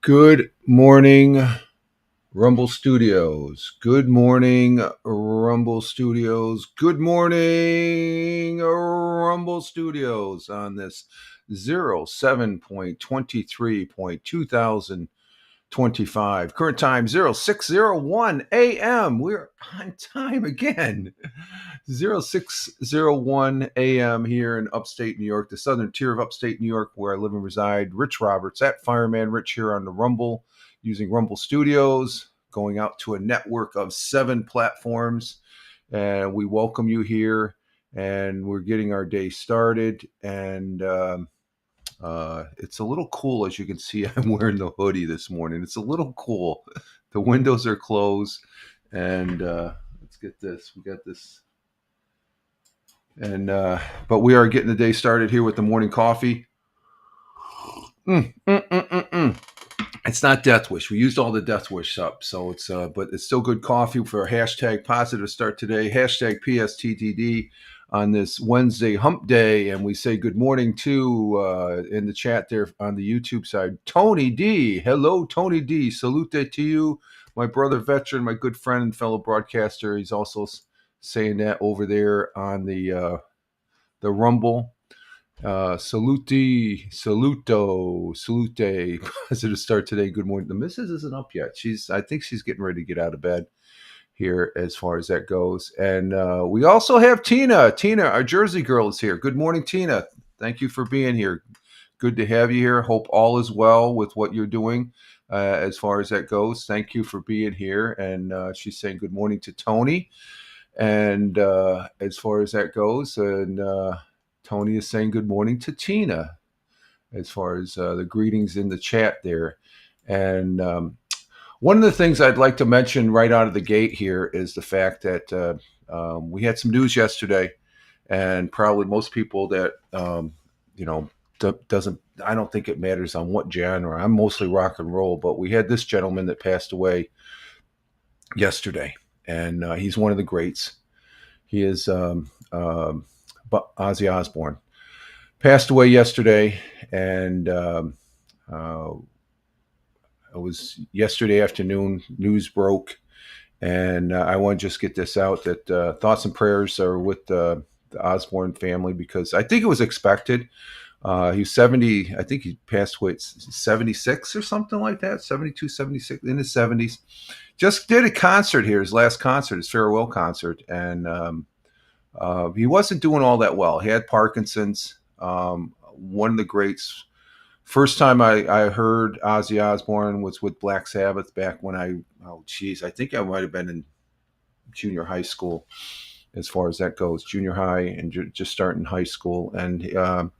Good morning, Rumble Studios. Good morning, Rumble Studios. Good morning, Rumble Studios on this 07.23.2025. Current time 0601 a.m. We're on time again. 0601 a.m. here in upstate New York, the southern tier of upstate New York, where I live and reside. Rich Roberts at Fireman Rich here on the Rumble, using Rumble Studios, going out to a network of 7 platforms. And we welcome you here, and we're getting our day started. And it's a little cool, as you can see. I'm wearing the hoodie this morning. It's a little cool. The windows are closed, and let's get this. We got this. And but we are getting the day started here with the morning coffee. Mm, mm, mm, mm, mm. It's not Death Wish. We used all the Death Wish up, so it's but it's still good coffee for a hashtag positive start today. Hashtag PSTTD on this Wednesday hump day, and we say good morning to in the chat there on the YouTube side, Tony D. Hello, Tony D. Salute to you, my brother veteran, my good friend and fellow broadcaster. He's also saying that over there on the Rumble. Salute, positive start today. Good morning. The missus isn't up yet. I think she's getting ready to get out of bed here as far as that goes. And we also have Tina. Tina, our Jersey girl, is here. Good morning, Tina. Thank you for being here. Good to have you here. Hope all is well with what you're doing as far as that goes. Thank you for being here. And she's saying good morning to Tony. And as far as that goes, and Tony is saying good morning to Tina as far as the greetings in the chat there. And one of the things I'd like to mention right out of the gate here is the fact that we had some news yesterday, and probably most people that, you know, doesn't, I don't think it matters on what genre. I'm mostly rock and roll, but we had this gentleman that passed away yesterday, and he's one of the greats. He is Ozzy Osbourne. Passed away yesterday, and it was yesterday afternoon. News broke, and I want to just get this out that thoughts and prayers are with the Osbourne family, because I think it was expected. He was 70. I think he passed away at 76 or something like that, 72, 76, in his 70s. Just did a concert here, his last concert, his farewell concert, and he wasn't doing all that well. He had Parkinson's. One of the greats. First time I heard Ozzy Osbourne was with Black Sabbath back when I think I might have been in junior high school, as far as that goes, junior high and just starting high school. And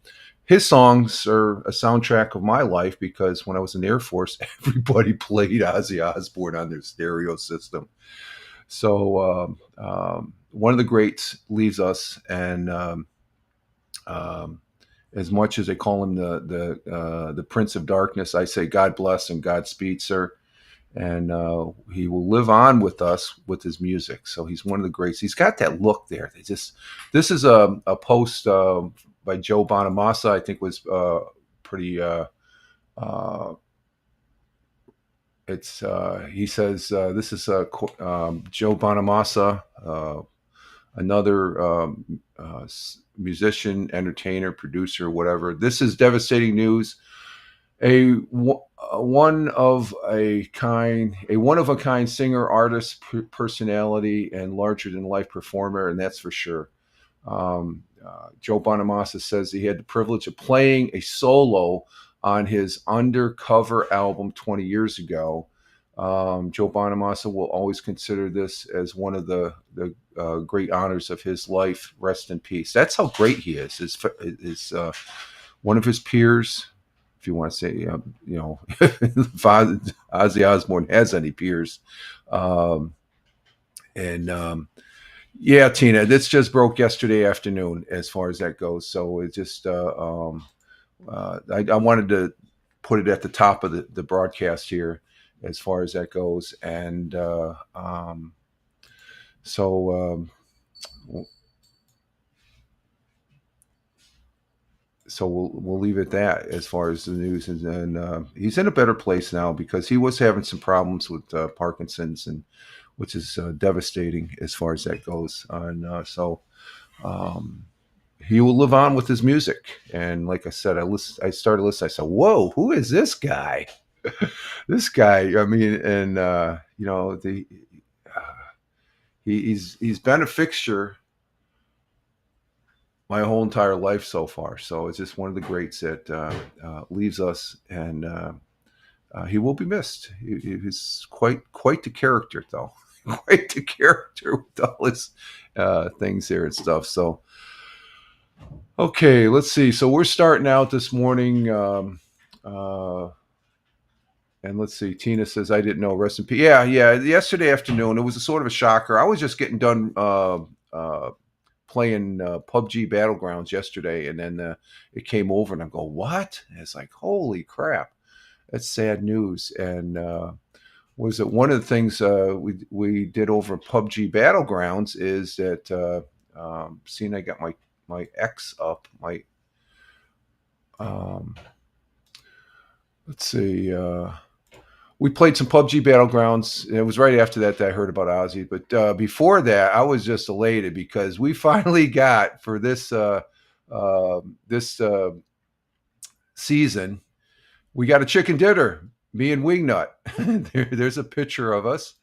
his songs are a soundtrack of my life, because when I was in the Air Force, everybody played Ozzy Osbourne on their stereo system. So one of the greats leaves us, and as much as they call him the Prince of Darkness, I say God bless and Godspeed, sir. And he will live on with us with his music. So he's one of the greats. He's got that look there. This is a post by Joe Bonamassa. I think was pretty. It's he says this is Joe Bonamassa, another musician, entertainer, producer, whatever. This is devastating news. A one of a kind singer, artist, personality, and larger than life performer, and that's for sure. Joe Bonamassa says he had the privilege of playing a solo on his Undercover album 20 years ago. Joe Bonamassa will always consider this as one of the great honors of his life. Rest in peace. That's how great he is. Is one of his peers, if you want to say, if Ozzy Osbourne has any peers. And yeah, Tina, this just broke yesterday afternoon as far as that goes. So it just, I wanted to put it at the top of the broadcast here as far as that goes. And so so we'll leave it at that as far as the news, and he's in a better place now because he was having some problems with Parkinson's, and which is devastating as far as that goes. And so um, he will live on with his music. And like I said, I started listening. I said, "Whoa, who is this guy?" This guy. I mean, and uh, he's been a fixture my whole entire life so far. So it's just one of the greats that leaves us, and he will be missed. He's quite the character, though. Quite the character with all his things here and stuff. So okay, let's see. So we're starting out this morning. Uh, and let's see. Tina says, "I didn't know." Rest in peace. Yeah, yeah. Yesterday afternoon, it was a sort of a shocker. I was just getting done playing PUBG Battlegrounds yesterday, and then it came over, and I go, "What?" And it's like, "Holy crap!" That's sad news. And was it one of the things we did over PUBG Battlegrounds is that seeing I got my X up, my um, let's see. We played some PUBG Battlegrounds. And it was right after that I heard about Ozzy. But before that, I was just elated because we finally got for this season, we got a chicken dinner. Me and Wingnut. There's a picture of us.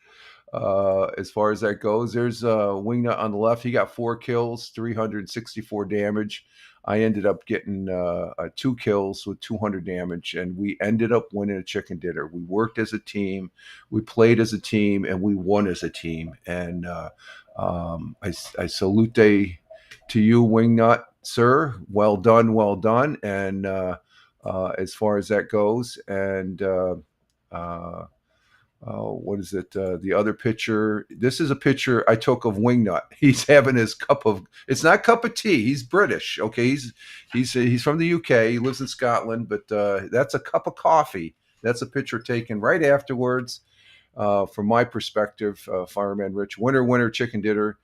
As far as that goes, there's Wingnut on the left. He got 4 kills, 364 damage. I ended up getting 2 kills with 200 damage, and we ended up winning a chicken dinner. We worked as a team, we played as a team, and we won as a team. And I salute to you, Wingnut, sir. Well done, well done. And as far as that goes, and uh, what is it? The other picture. This is a picture I took of Wingnut. He's having his cup of. It's not cup of tea. He's British. Okay, he's from the UK. He lives in Scotland, but that's a cup of coffee. That's a picture taken right afterwards. From my perspective, Fireman Rich, winner, chicken dinner,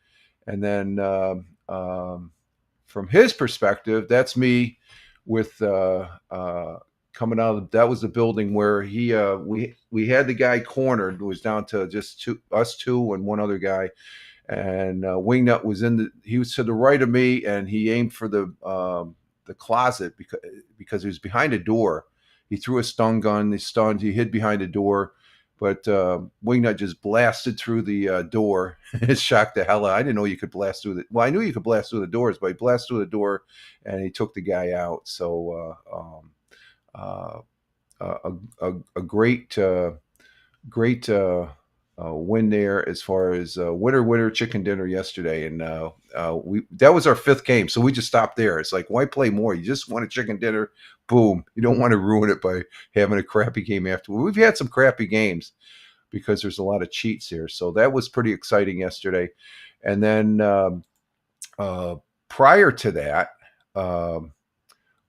and then from his perspective, that's me with coming out of that was the building where he we had the guy cornered. It was down to just us two and one other guy, and Wingnut was he was to the right of me, and he aimed for the closet because he was behind a door. He threw a stun gun. He hid behind a door, but Wingnut just blasted through the door. It shocked the hell out. I didn't know you could blast through the. Well, I knew you could blast through the doors, but he blasted through the door, and he took the guy out. So. Uh, a great win there as far as winner chicken dinner yesterday, and we that was our 5th game, so we just stopped there. It's like, why play more? You just want a chicken dinner, boom. You don't want to ruin it by having a crappy game afterward. We've had some crappy games because there's a lot of cheats here, so that was pretty exciting yesterday. And then prior to that,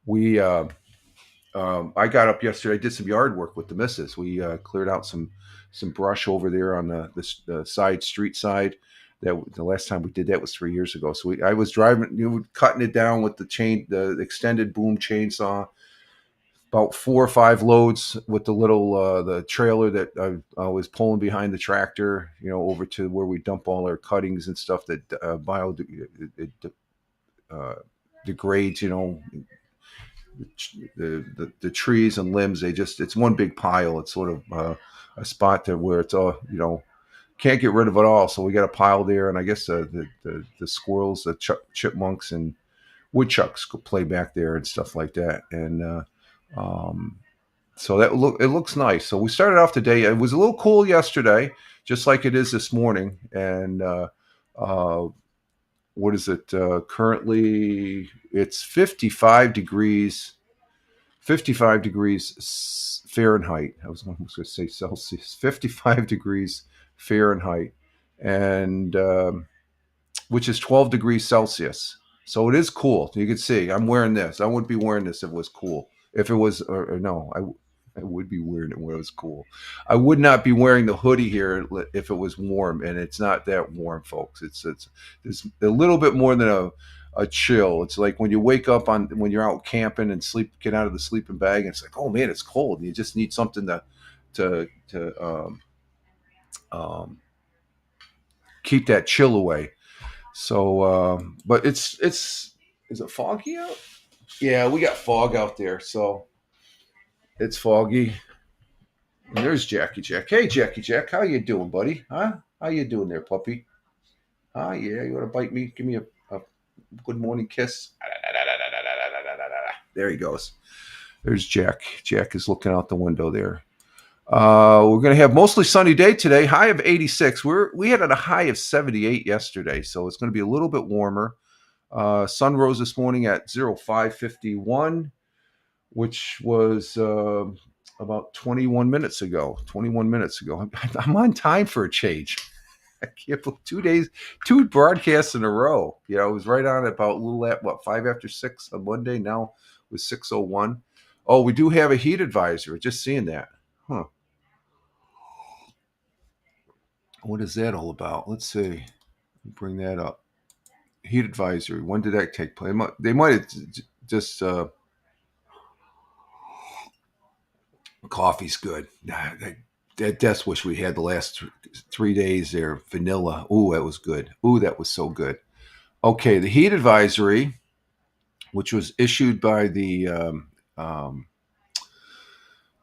we I got up yesterday. I did some yard work with the missus. We cleared out some brush over there on the side street side. That the last time we did that was 3 years ago. So I was driving, cutting it down with the extended boom chainsaw. About 4 or 5 loads with the little the trailer that I was pulling behind the tractor. Over to where we dump all our cuttings and stuff that degrades. The trees and limbs, it's one big pile. It's sort of a spot where it's all can't get rid of it all, so we got a pile there. And I guess the squirrels, the chipmunks and woodchucks could play back there and stuff like that. And so it looks nice. So we started off the day. It was a little cool yesterday, just like it is this morning. And what is it? Currently, it's 55 degrees. 55 degrees Fahrenheit. I was almost going to say Celsius. 55 degrees Fahrenheit, and which is 12 degrees Celsius. So it is cool. You can see I'm wearing this. I wouldn't be wearing this if it was cool. If it was, or no, I would be wearing it when it was cool. I would not be wearing the hoodie here if it was warm, and it's not that warm, folks. It's a little bit more than a chill. It's like when you wake up when you're out camping and get out of the sleeping bag, and it's like, oh man, it's cold, and you just need something to keep that chill away. So, but it's is it foggy out? Yeah, we got fog out there, so it's foggy. And there's Jackie Jack. Hey, Jackie Jack, how you doing, buddy? Huh? How you doing there, puppy? Ah, yeah, you want to bite me? Give me a good morning kiss. There he goes. There's Jack. Jack is looking out the window there. We're going to have mostly sunny day today. High of 86. We had a high of 78 yesterday, so it's going to be a little bit warmer. Sun rose this morning at 05:51, which was about 21 minutes ago. 21 minutes ago. I'm on time for a change. I can't believe 2 days, 2 broadcasts in a row. You know, it was right on about a little at 5 after 6 on Monday. Now it was 6:01. Oh, we do have a heat advisory. Just seeing that. Huh. What is that all about? Let's see. Bring that up. Heat advisory. When did that take place? They might have just. Coffee's good. I just wish we had the last 3 days there. Vanilla. Ooh, that was good. Ooh, that was so good. Okay, the heat advisory, which was issued by the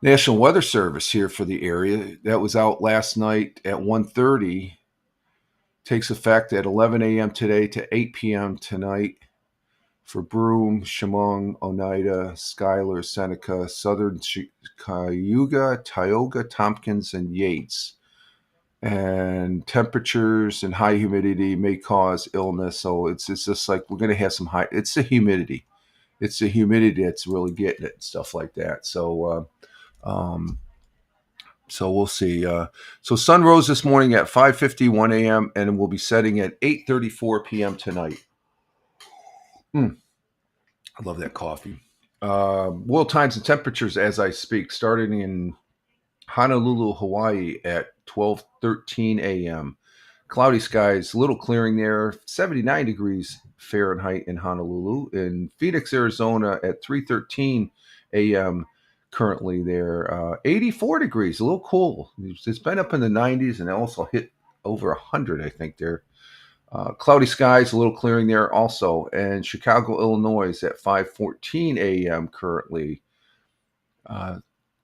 National Weather Service here for the area, that was out last night at 1:30. Takes effect at 11 a.m. today to 8 p.m. tonight for Broome, Chemung, Oneida, Schuyler, Seneca, Southern Cayuga, Tioga, Tompkins, and Yates. And temperatures and high humidity may cause illness. So it's just like we're going to have some high. It's the humidity. It's the humidity that's really getting it and stuff like that. So we'll see. So sun rose this morning at 5:51 a.m. and will be setting at 8:34 p.m. tonight. I love that coffee. World times and temperatures as I speak, starting in Honolulu, Hawaii at 12:13 a.m. Cloudy skies, little clearing there, 79 degrees Fahrenheit in Honolulu. In Phoenix, Arizona at 3:13 a.m. currently there, 84 degrees, a little cool. It's been up in the 90s and also hit over 100, I think, there. Cloudy skies, a little clearing there also. And Chicago, Illinois at 5:14 a.m. currently.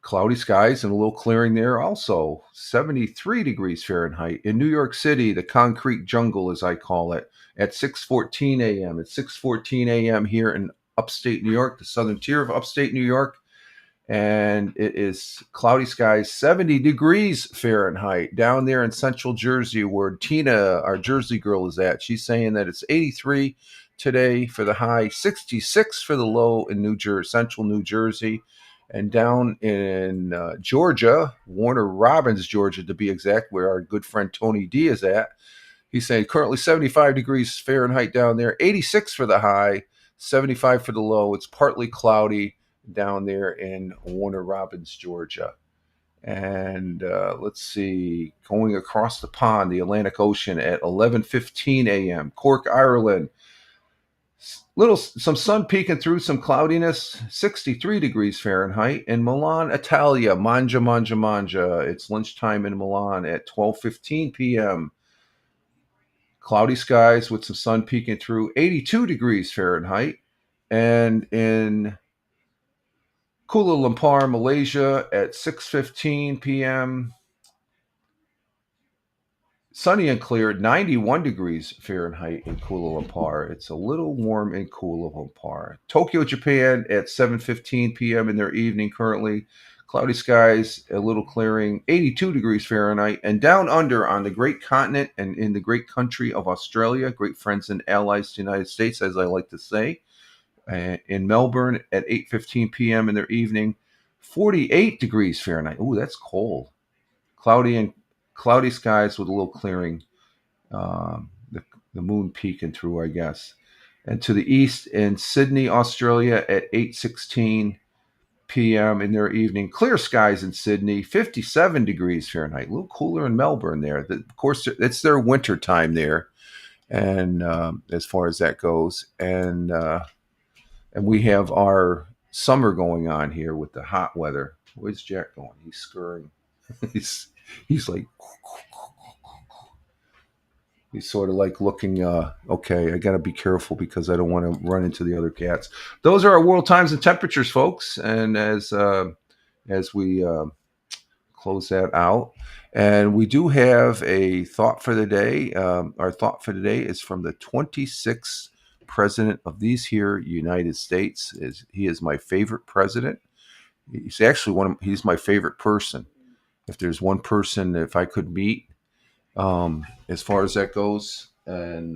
Cloudy skies and a little clearing there also. 73 degrees Fahrenheit. In New York City, the concrete jungle, as I call it, at 6:14 a.m. It's 6:14 a.m. here in upstate New York, the southern tier of upstate New York. And it is cloudy skies, 70 degrees Fahrenheit down there in central Jersey where Tina, our Jersey girl, is at. She's saying that it's 83 today for the high, 66 for the low in central New Jersey. And down in Georgia, Warner Robins, Georgia, to be exact, where our good friend Tony D is at. He's saying currently 75 degrees Fahrenheit down there, 86 for the high, 75 for the low. It's partly cloudy down there in Warner Robins, Georgia. And let's see, going across the pond, the Atlantic Ocean at 11:15 a.m. Cork, Ireland. Some sun peeking through, some cloudiness, 63 degrees Fahrenheit. In Milan, Italia, Mangia, Mangia, Mangia. It's lunchtime in Milan at 12:15 p.m. Cloudy skies with some sun peeking through, 82 degrees Fahrenheit. And in Kuala Lumpur, Malaysia at 6:15 p.m. Sunny and clear, 91 degrees Fahrenheit in Kuala Lumpur. It's a little warm in Kuala Lumpur. Tokyo, Japan at 7:15 p.m. in their evening currently. Cloudy skies, a little clearing, 82 degrees Fahrenheit. And down under on the great continent and in the great country of Australia, great friends and allies to the United States, as I like to say, in Melbourne at 8:15 p.m. in their evening, 48 degrees Fahrenheit. Ooh, that's cold. Cloudy skies with a little clearing. The moon peeking through, I guess. And to the east in Sydney, Australia at 8:16 p.m. in their evening, clear skies in Sydney, 57 degrees Fahrenheit. A little cooler in Melbourne there. Of course, it's their winter time there. and as far as that goes, and we have our summer going on here with the hot weather. Where's Jack going? He's scurrying. he's he's like he's sort of like looking. Okay, I got to be careful because I don't want to run into the other cats. Those are our world times and temperatures, folks. And as we close that out. And we do have a thought for the day. Our thought for today is from the 26th president of these here United States. He is my favorite president. He's actually he's my favorite person. If there's one person, if I could meet, as far as that goes, and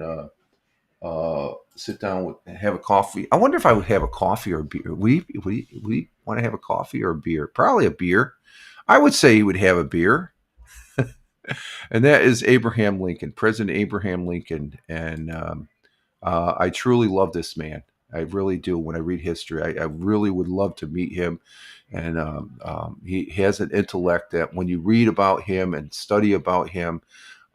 sit down with, and have a coffee. I wonder if I would have a coffee or a beer. We want to have a coffee or a beer? Probably a beer. I would say he would have a beer, and that is Abraham Lincoln, President Abraham Lincoln. And I truly love this man. I really do. When I read history, I really would love to meet him. And he has an intellect that when you read about him and study about him,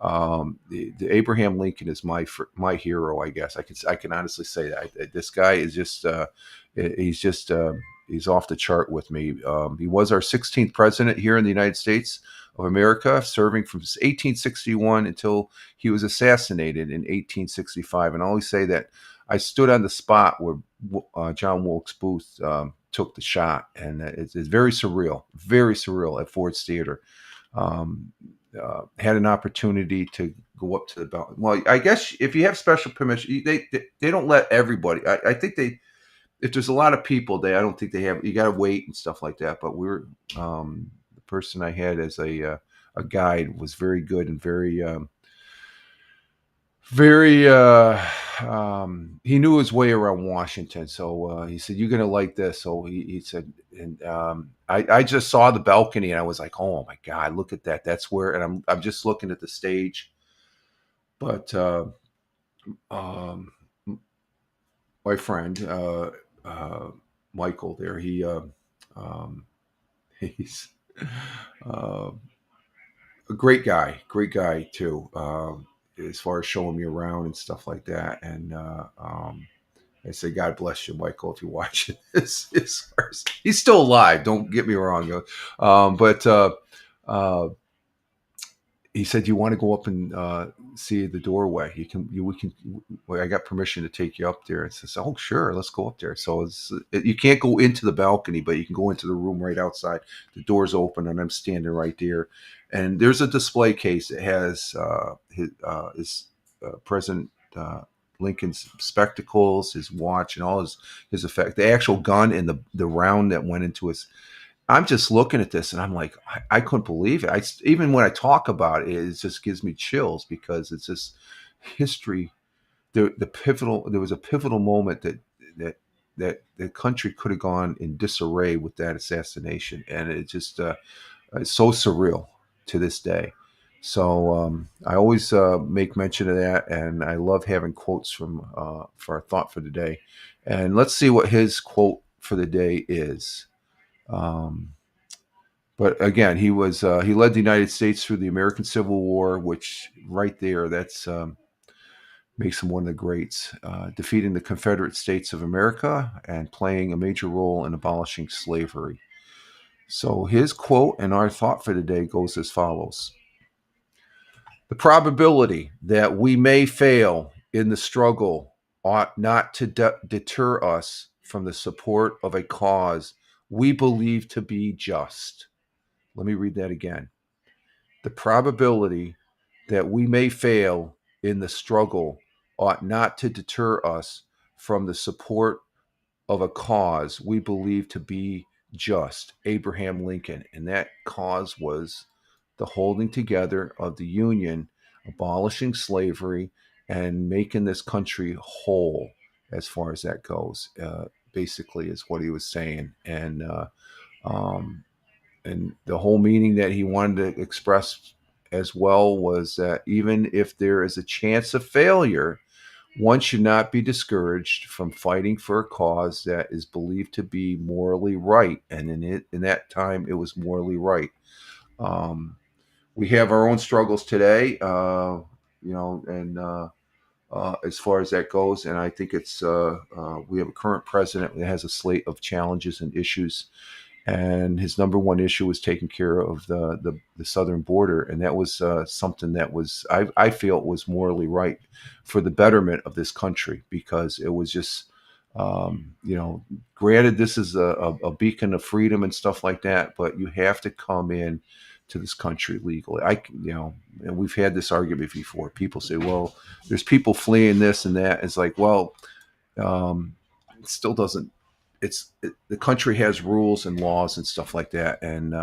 the Abraham Lincoln is my hero. I guess I can honestly say that this guy is just he's just he's off the chart with me. He was our 16th president here in the United States of America, serving from 1861 until he was assassinated in 1865. And I always say that I stood on the spot where John Wilkes Booth took the shot, and it's very surreal at Ford's Theater. Had an opportunity to go up to the balcony. Well, I guess if you have special permission, they don't let everybody. I think if there's a lot of people, I don't think they have. You got to wait and stuff like that. But the person I had as a guide was very good and very he knew his way around Washington. So he said, you're gonna like this. So he said, and I just saw the balcony and I was like, oh my god, look at that. That's where. And I'm just looking at the stage. But um my friend Michael there, um he's uh, a great guy too, as far as showing me around and stuff like that. And I say, God bless you, Michael, if you're watching this. He's still alive. Don't get me wrong, but uh, he said, "You want to go up and see the doorway? We can. Well, I got permission to take you up there." And says, "Oh, sure, let's go up there." So you can't go into the balcony, but you can go into the room right outside. The door's open, and I'm standing right there. And there's a display case that has his President Lincoln's spectacles, his watch, and all his effect. The actual gun and the round that went into his. I'm just looking at this and I'm like, I couldn't believe it. Even when I talk about it, it just gives me chills because it's just history. There was a pivotal moment that that the country could have gone in disarray with that assassination, and it just it's so surreal to this day. So I always make mention of that, and I love having quotes from for our thought for the day. And let's see what his quote for the day is. Um, but again, he led the United States through the American Civil War, which right there, that's makes him one of the greats, defeating the Confederate States of America and playing a major role in abolishing slavery. So his quote and our thought for the day goes as follows: the probability that we may fail in the struggle ought not to deter us from the support of a cause we believe to be just. Let me read that again. The probability that we may fail in the struggle ought not to deter us from the support of a cause we believe to be just. Abraham Lincoln. And that cause was the holding together of the Union, abolishing slavery, and making this country whole as far as that goes. Basically, is what he was saying. Um, and the whole meaning that he wanted to express as well was that even if there is a chance of failure, one should not be discouraged from fighting for a cause that is believed to be morally right. And in that time, it was morally right. Um, we have our own struggles today, and as far as that goes. And I think we have a current president that has a slate of challenges and issues, and his number one issue was taking care of the southern border, and that was something that was I feel it was morally right for the betterment of this country, because it was just granted this is a beacon of freedom and stuff like that, but you have to come in to this country legally. And we've had this argument before. People say, well, there's people fleeing this and that. It's like, well, it still doesn't. The country has rules and laws and stuff like that, and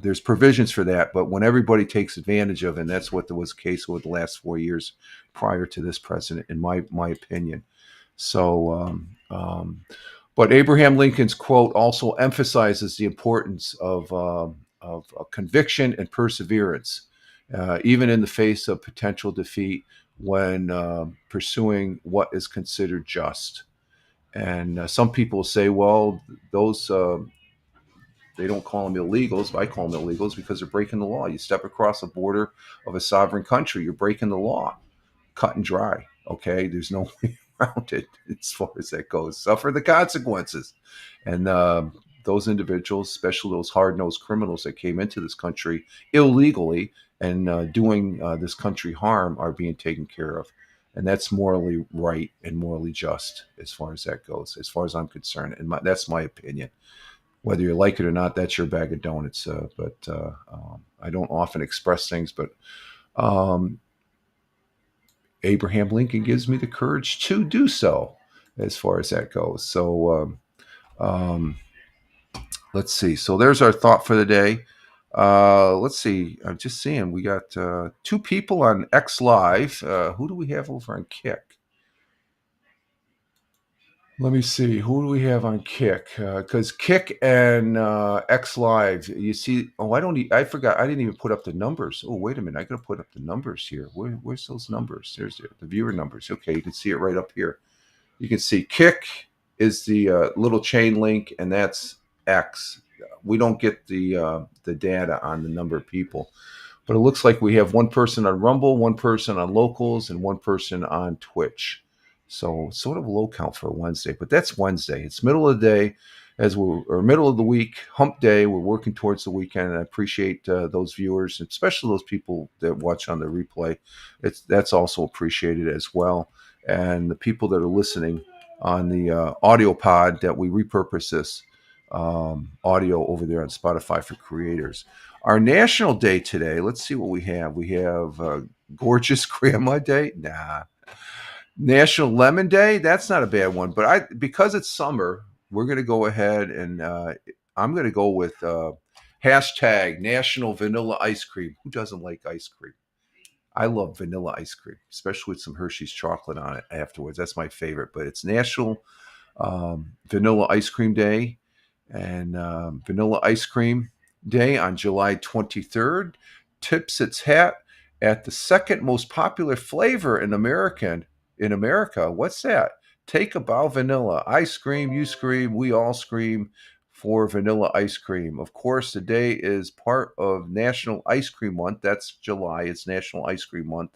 there's provisions for that. But when everybody takes advantage of it, and that's what was the case over the last 4 years prior to this president, in my opinion. So, but Abraham Lincoln's quote also emphasizes the importance of conviction and perseverance, even in the face of potential defeat, when pursuing what is considered just. And some people say, well, those they don't call them illegals, but I call them illegals because they're breaking the law. You step across the border of a sovereign country, you're breaking the law. Cut and dry. Okay, there's no way around it as far as that goes. Suffer the consequences. And those individuals, especially those hard-nosed criminals that came into this country illegally and doing this country harm, are being taken care of. And that's morally right and morally just as far as that goes, as far as I'm concerned. And that's my opinion. Whether you like it or not, that's your bag of donuts. But I don't often express things, but Abraham Lincoln gives me the courage to do so as far as that goes. So let's see. So there's our thought for the day. Let's see. I'm just seeing we got 2 people on X Live. Who do we have over on Kick? Let me see. Who do we have on Kick? Because Kick and X Live, you see. Oh, I forgot. I didn't even put up the numbers. Oh, wait a minute. I got to put up the numbers here. Where's those numbers? There's the viewer numbers. Okay, you can see it right up here. You can see Kick is the little chain link, and that's X. We don't get the data on the number of people, but it looks like we have 1 person on Rumble, 1 person on Locals, and 1 person on Twitch. So sort of a low count for a Wednesday, but that's Wednesday. It's middle of the day, or middle of the week, hump day. We're working towards the weekend, and I appreciate those viewers, especially those people that watch on the replay. That's also appreciated as well, and the people that are listening on the audio pod that we repurpose this audio over there on Spotify for creators. Our national day today. Let's see what we have. We have Gorgeous Grandma Day. Nah. National Lemon Day, that's not a bad one, but because it's summer, we're going to go ahead and I'm going to go with hashtag National Vanilla Ice Cream. Who doesn't like ice cream? I love vanilla ice cream, especially with some Hershey's chocolate on it afterwards. That's my favorite, but it's National Vanilla Ice Cream Day, and Vanilla Ice Cream Day on July 23rd tips its hat at the second most popular flavor in America. What's that? Take a bow vanilla. I scream, you scream, we all scream for vanilla ice cream. Of course, the day is part of National Ice Cream Month. That's July. It's National Ice Cream Month,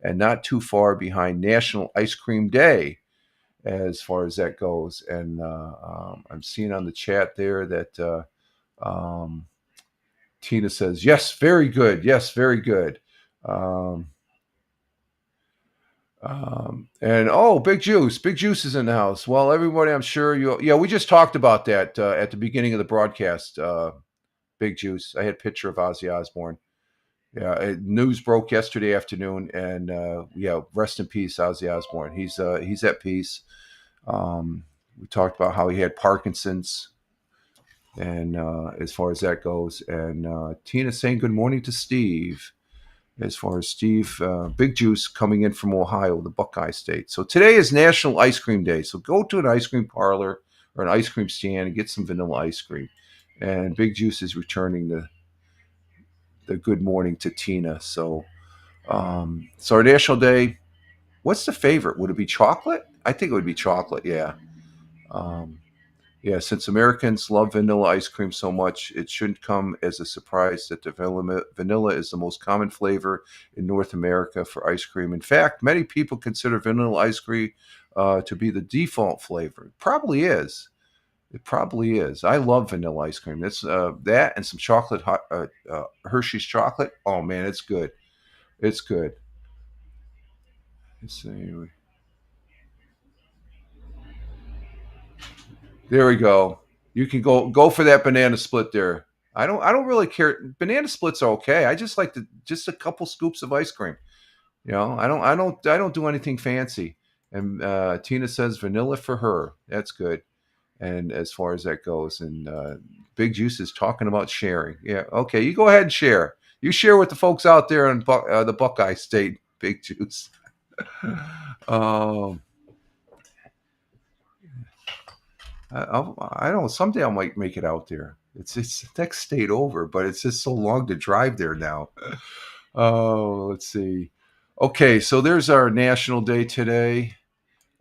and not too far behind National Ice Cream Day as far as that goes. And I'm seeing on the chat there that Tina says, yes, very good. Yes, very good. And Big Juice is in the house. Well, everybody, I'm sure we just talked about that at the beginning of the broadcast. Big Juice. I had a picture of Ozzy Osbourne. Yeah, news broke yesterday afternoon, and rest in peace, Ozzy Osbourne. He's at peace. We talked about how he had Parkinson's, and as far as that goes, and Tina saying good morning to Steve. As far as Steve, Big Juice coming in from Ohio, the Buckeye State. So today is National Ice Cream Day. So go to an ice cream parlor or an ice cream stand and get some vanilla ice cream. And Big Juice is returning the good morning to Tina. So our National Day, what's the favorite? Would it be chocolate? I think it would be chocolate, yeah. Yeah, since Americans love vanilla ice cream so much, it shouldn't come as a surprise that the vanilla is the most common flavor in North America for ice cream. In fact, many people consider vanilla ice cream to be the default flavor. It probably is. It probably is. I love vanilla ice cream. That's that and some chocolate, Hershey's chocolate. Oh man, it's good. It's good. Let's see. There we go. You can go for that banana split there. I don't really care. Banana splits are okay. I just like just a couple scoops of ice cream. I don't do anything fancy. And Tina says vanilla for her. That's good. And as far as that goes, and Big Juice is talking about sharing. Yeah, okay, you go ahead and share. You share with the folks out there in the Buckeye State, Big Juice. um, I don't know. Someday I might make it out there. It's the next state over, but it's just so long to drive there now. Oh, let's see. Okay, so there's our National Day today.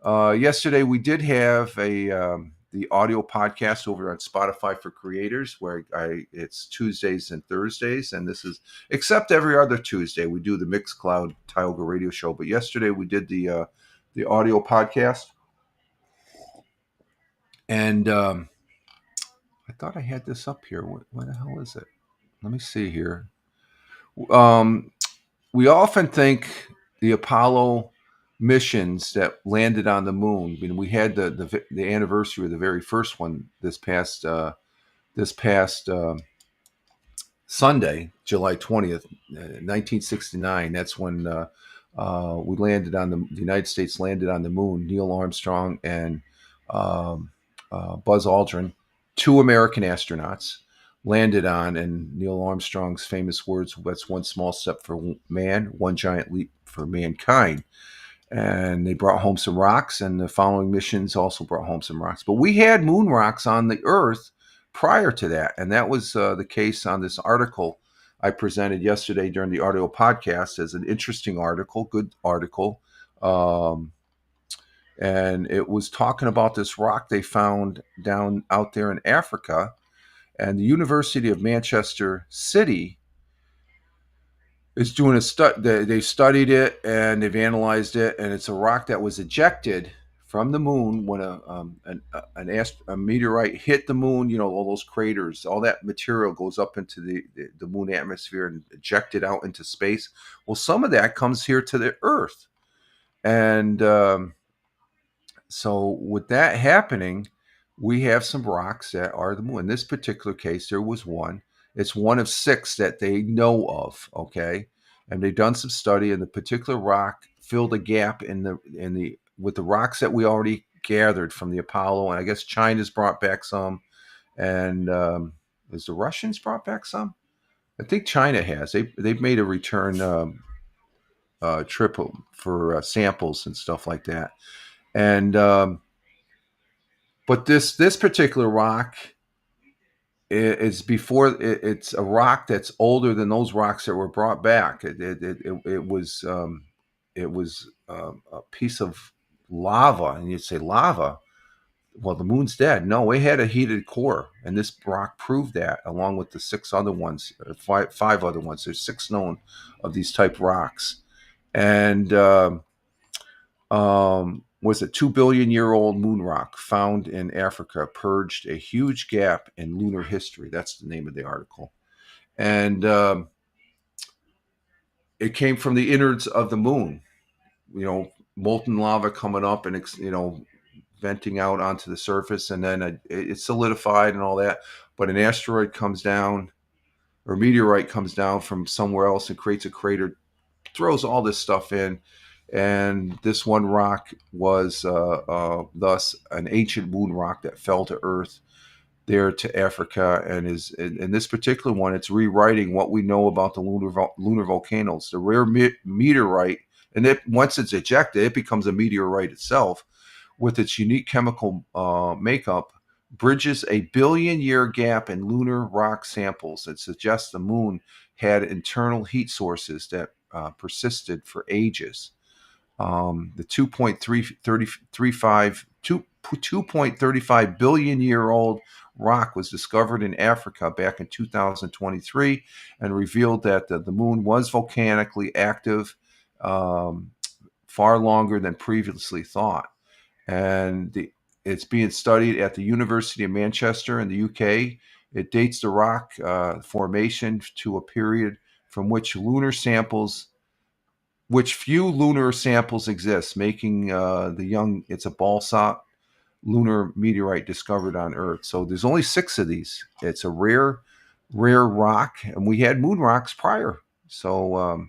Yesterday we did have a the audio podcast over on Spotify for Creators, where it's Tuesdays and Thursdays, and this is except every other Tuesday we do the Mixcloud Tioga Radio Show. But yesterday we did the audio podcast, and I thought I had this up here. What the hell is it? Let me see here. Um, we often think the Apollo missions that landed on the moon. I mean, we had the anniversary of the very first one this past Sunday, July 20th, 1969. That's when we landed on the United States landed on the moon. Neil Armstrong and um, Buzz Aldrin, two American astronauts, landed on, and Neil Armstrong's famous words, "That's one small step for man, one giant leap for mankind." And they brought home some rocks, and the following missions also brought home some rocks. But we had moon rocks on the Earth prior to that, and that was the case on this article I presented yesterday during the audio podcast as an interesting article, good article. Um, and it was talking about this rock they found down out there in Africa, and the University of Manchester City is doing a study. They studied it and they've analyzed it, and it's a rock that was ejected from the moon when a meteorite hit the moon. You know, all those craters, all that material goes up into the moon atmosphere and ejected out into space. Well, some of that comes here to the Earth, and so with that happening, we have some rocks that are the moon. In this particular case, there was one. It's one of six that they know of. Okay, and they've done some study, and the particular rock filled a gap in the with the rocks that we already gathered from the Apollo, and I guess China's brought back some, and has the Russians brought back some? I think China has. They've made a return trip for samples and stuff like that, and but this particular rock is it's a rock that's older than those rocks that were brought back. It was a piece of lava, and you'd say lava. Well, the moon's dead. No, it had a heated core, and this rock proved that, along with the six other ones, five other ones. There's six known of these type rocks, and was a 2 billion-year-old moon rock found in Africa purged a huge gap in lunar history. That's the name of the article. And it came from the innards of the moon, molten lava coming up and, venting out onto the surface. And then it solidified and all that. But an asteroid comes down, or meteorite comes down from somewhere else and creates a crater, throws all this stuff in. And this one rock was thus an ancient moon rock that fell to Earth there to Africa, and is in this particular one, it's rewriting what we know about the lunar volcanoes. The rare meteorite, and once it's ejected, it becomes a meteorite itself, with its unique chemical makeup, bridges a billion-year gap in lunar rock samples that suggests the moon had internal heat sources that persisted for ages. The 2.35 2.35 billion year old rock was discovered in Africa back in 2023 and revealed that the moon was volcanically active far longer than previously thought. And it's being studied at the University of Manchester in the UK. It dates the rock formation to a period from which few lunar samples exist, making it's a balsam lunar meteorite discovered on Earth. So there's only 6 of these. It's a rare rock, and we had moon rocks prior. So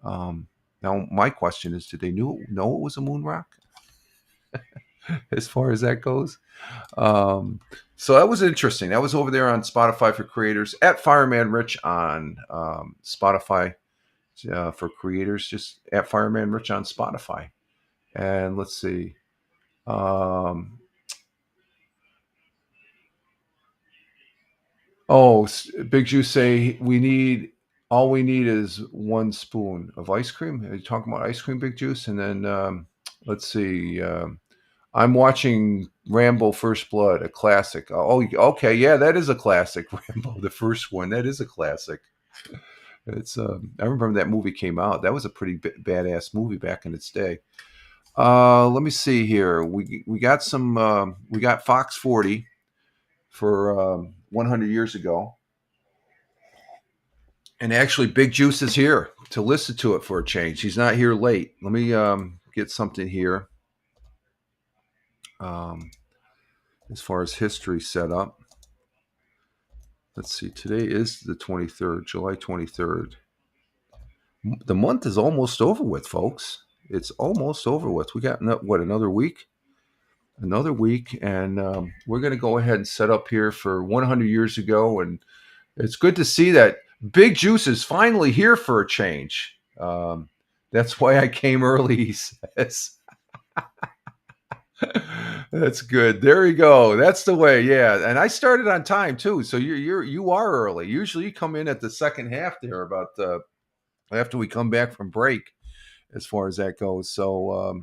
now my question is, did they know it was a moon rock? As far as that goes. So that was interesting. That was over there on Spotify for Creators, at Fireman Rich on Spotify for Creators, just at Fireman Rich on Spotify. And let's see. Big Juice say all we need is 1 spoon of ice cream. Are you talking about ice cream, Big Juice? And then let's see. I'm watching Rambo: First Blood, a classic. Oh, okay, yeah, that is a classic. Rambo, the first one, that is a classic. It's I remember that movie came out. That was a pretty badass movie back in its day. Let me see here. We got some. We got Fox 40 for 100 years ago, and actually, Big Juice is here to listen to it for a change. He's not here late. Let me get something here. As far as history set up, let's see. Today is the 23rd, July 23rd. The month is almost over with, folks. It's almost over with. We got another week? Another week, and we're going to go ahead and set up here for 100 years ago. And it's good to see that Big Juice is finally here for a change. That's why I came early, he says. That's good. There you go. That's the way. Yeah, and I started on time too. So you are early. Usually you come in at the second half there, about after we come back from break, as far as that goes. So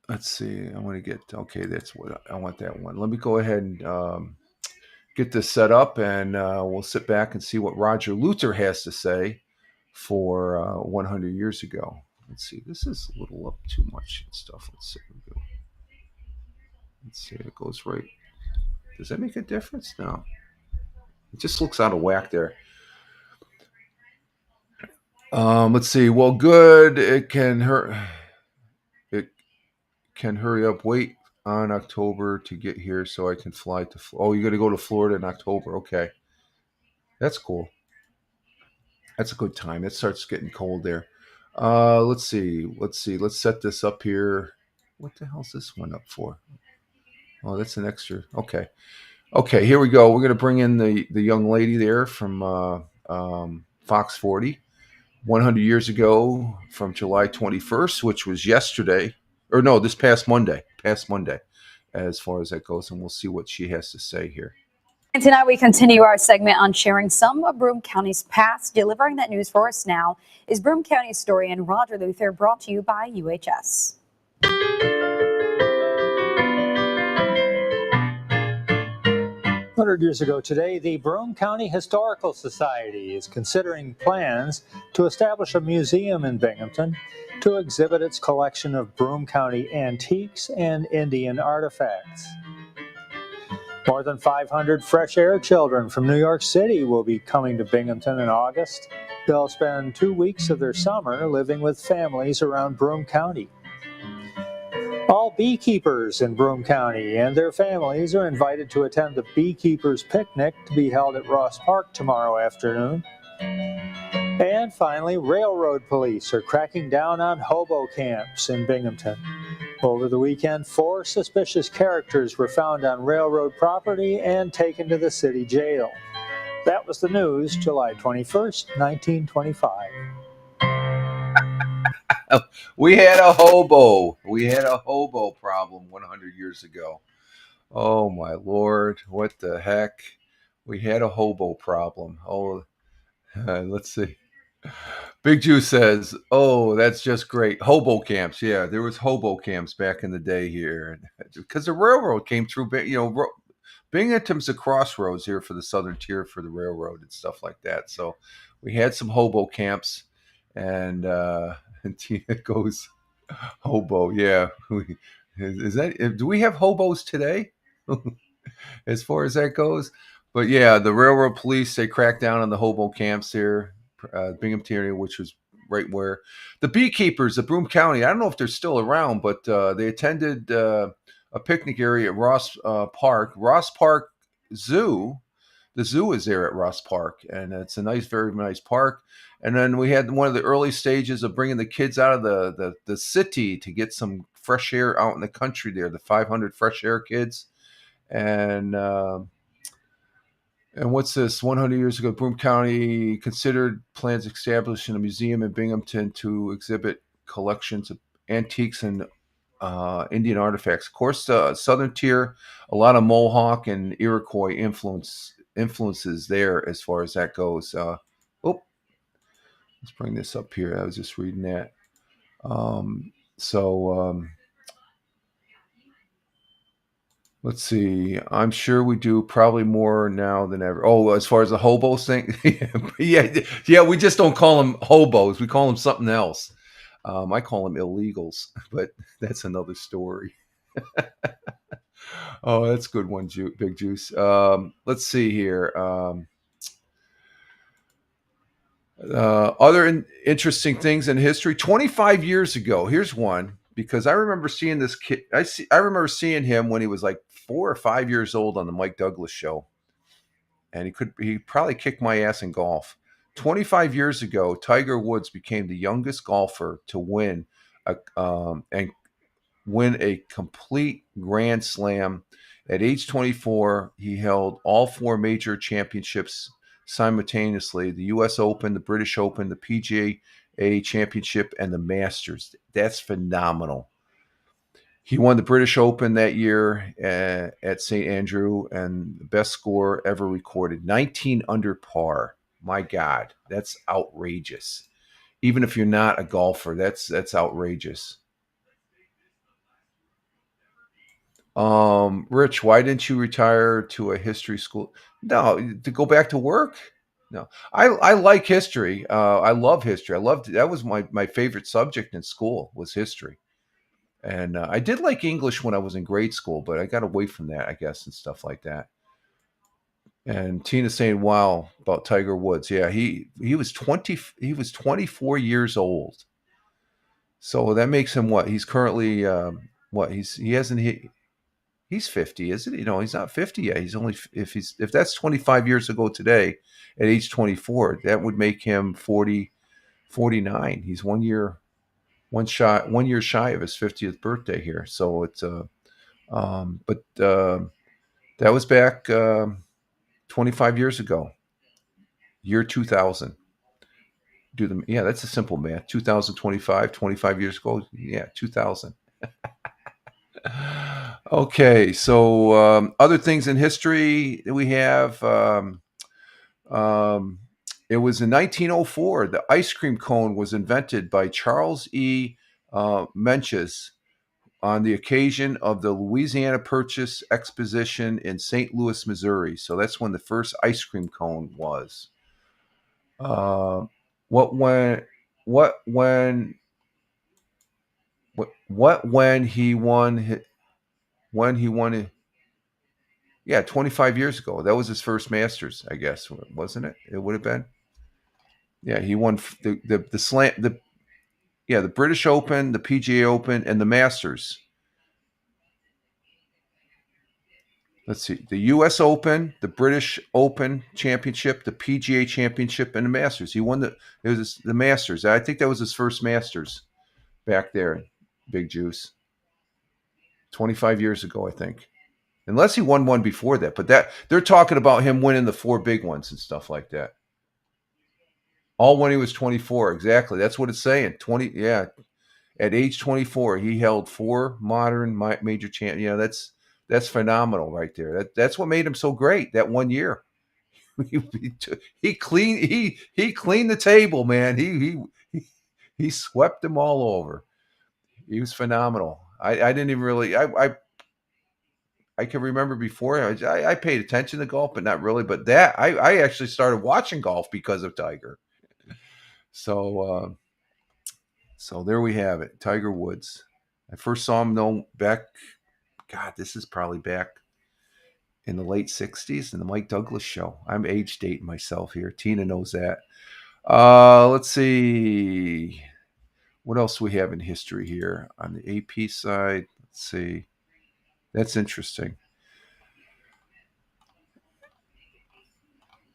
let's see. I want to get that's what I want. That one. Let me go ahead and get this set up, and we'll sit back and see what Roger Luther has to say for 100 years ago. Let's see. This is a little up too much and stuff. Let's see. Let's see. It goes right. Does that make a difference? No. It just looks out of whack there. Let's see. Well, good. It can hurry up. Wait on October to get here so I can fly to. Oh, you're gonna go to Florida in October. Okay, that's cool. That's a good time. It starts getting cold there. Let's see. Let's set this up here. What the hell's this one up for? Oh, that's an extra. Okay, here we go. We're going to bring in the young lady there from Fox 40, 100 years ago, from July 21st, which was yesterday. Or no, this past Monday, as far as that goes. And we'll see what she has to say here. And tonight we continue our segment on sharing some of Broome County's past. Delivering that news for us now is Broome County historian Roger Luther, brought to you by UHS. 100 years ago today, the Broome County Historical Society is considering plans to establish a museum in Binghamton to exhibit its collection of Broome County antiques and Indian artifacts. More than 500 fresh air children from New York City will be coming to Binghamton in August. They'll spend 2 weeks of their summer living with families around Broome County. All beekeepers in Broome County and their families are invited to attend the Beekeepers Picnic to be held at Ross Park tomorrow afternoon. And finally, railroad police are cracking down on hobo camps in Binghamton. Over the weekend, 4 suspicious characters were found on railroad property and taken to the city jail. That was the news, July 21st, 1925. We had a hobo problem 100 years ago. Oh my Lord, what the heck? We had a hobo problem. Oh, let's see. Big Jew says, "Oh, that's just great. Hobo camps. Yeah, there was hobo camps back in the day here because the railroad came through. Binghamton's a crossroads here for the southern tier for the railroad and stuff like that. So we had some hobo camps, and and Tina goes, hobo. Yeah, is that? Do we have hobos today? As far as that goes. But yeah, the railroad police, they cracked down on the hobo camps here, Binghamton area, which was right where the beekeepers of Broome County. I don't know if they're still around, but they attended a picnic area at Ross Park Zoo. The zoo is there at Ross Park, and it's a nice, very nice park. And then we had one of the early stages of bringing the kids out of the city to get some fresh air out in the country there, the 500 fresh air kids. And what's this? 100 years ago, Broome County considered plans establishing a museum in Binghamton to exhibit collections of antiques and Indian artifacts. Of course, the Southern Tier, a lot of Mohawk and Iroquois influences there as far as that goes. Let's bring this up here. I was just reading that. Let's see. I'm sure we do probably more now than ever. Oh, as far as the hobos thing, yeah. We just don't call them hobos. We call them something else. I call them illegals, but that's another story. Oh, that's a good one, Big Juice. Let's see here. Other interesting things in history. 25 years ago, here's one because I remember seeing this kid. I remember seeing him when he was like 4 or 5 years old on the Mike Douglas show, and he probably kicked my ass in golf. 25 years ago, Tiger Woods became the youngest golfer to win a complete Grand Slam. At age 24, he held all 4 major championships simultaneously: the U.S. Open, the British Open, the PGA Championship, and the Masters. That's phenomenal. He won the British Open that year at St. Andrew, and the best score ever recorded, 19 under par. My God, that's outrageous. Even if you're not a golfer, that's outrageous. Rich, why didn't you retire to a history school? No, to go back to work? No. I like history. I love history. That was my favorite subject in school was history. And I did like English when I was in grade school, but I got away from that, I guess, and stuff like that. And Tina's saying, "Wow, about Tiger Woods. Yeah, he was 24 years old. So that makes him what? He's currently what? He hasn't hit. He's 50, isn't he? No, he's not 50 yet. He's only if that's 25 years ago today, at age 24, that would make him 49. He's 1 year shy of his 50th birthday here. So it's that was back 25 years ago, year 2000. That's a simple math. 2025, 25 years ago. Yeah, 2000. Okay, so other things in history that we have. It was in 1904. The ice cream cone was invented by Charles E. Mencius on the occasion of the Louisiana Purchase Exposition in St. Louis, Missouri. So that's when the first ice cream cone was. When he won? When he won it? Yeah, 25 years ago. That was his first Masters, I guess, wasn't it? It would have been. Yeah, he won the slam the British Open, the PGA Open, and the Masters. Let's see, the U.S. Open, the British Open Championship, the PGA Championship, and the Masters. He won the Masters. I think that was his first Masters back there, Big Juice. 25 years ago, I think. Unless he won one before that. But they're talking about him winning the 4 big ones and stuff like that. All when he was 24, exactly. That's what it's saying. At age 24, he held 4 modern major champions. Yeah, that's phenomenal right there. That's what made him so great that 1 year. he cleaned the table, man. He swept them all over. He was phenomenal. I didn't even really I can remember before I paid attention to golf, but not really. But that I actually started watching golf because of Tiger. So there we have it, Tiger Woods. I first saw him back. God, this is probably back in the late '60s in the Mike Douglas show. I'm age dating myself here. Tina knows that. Let's see. What else we have in history here on the AP side? Let's see. That's interesting.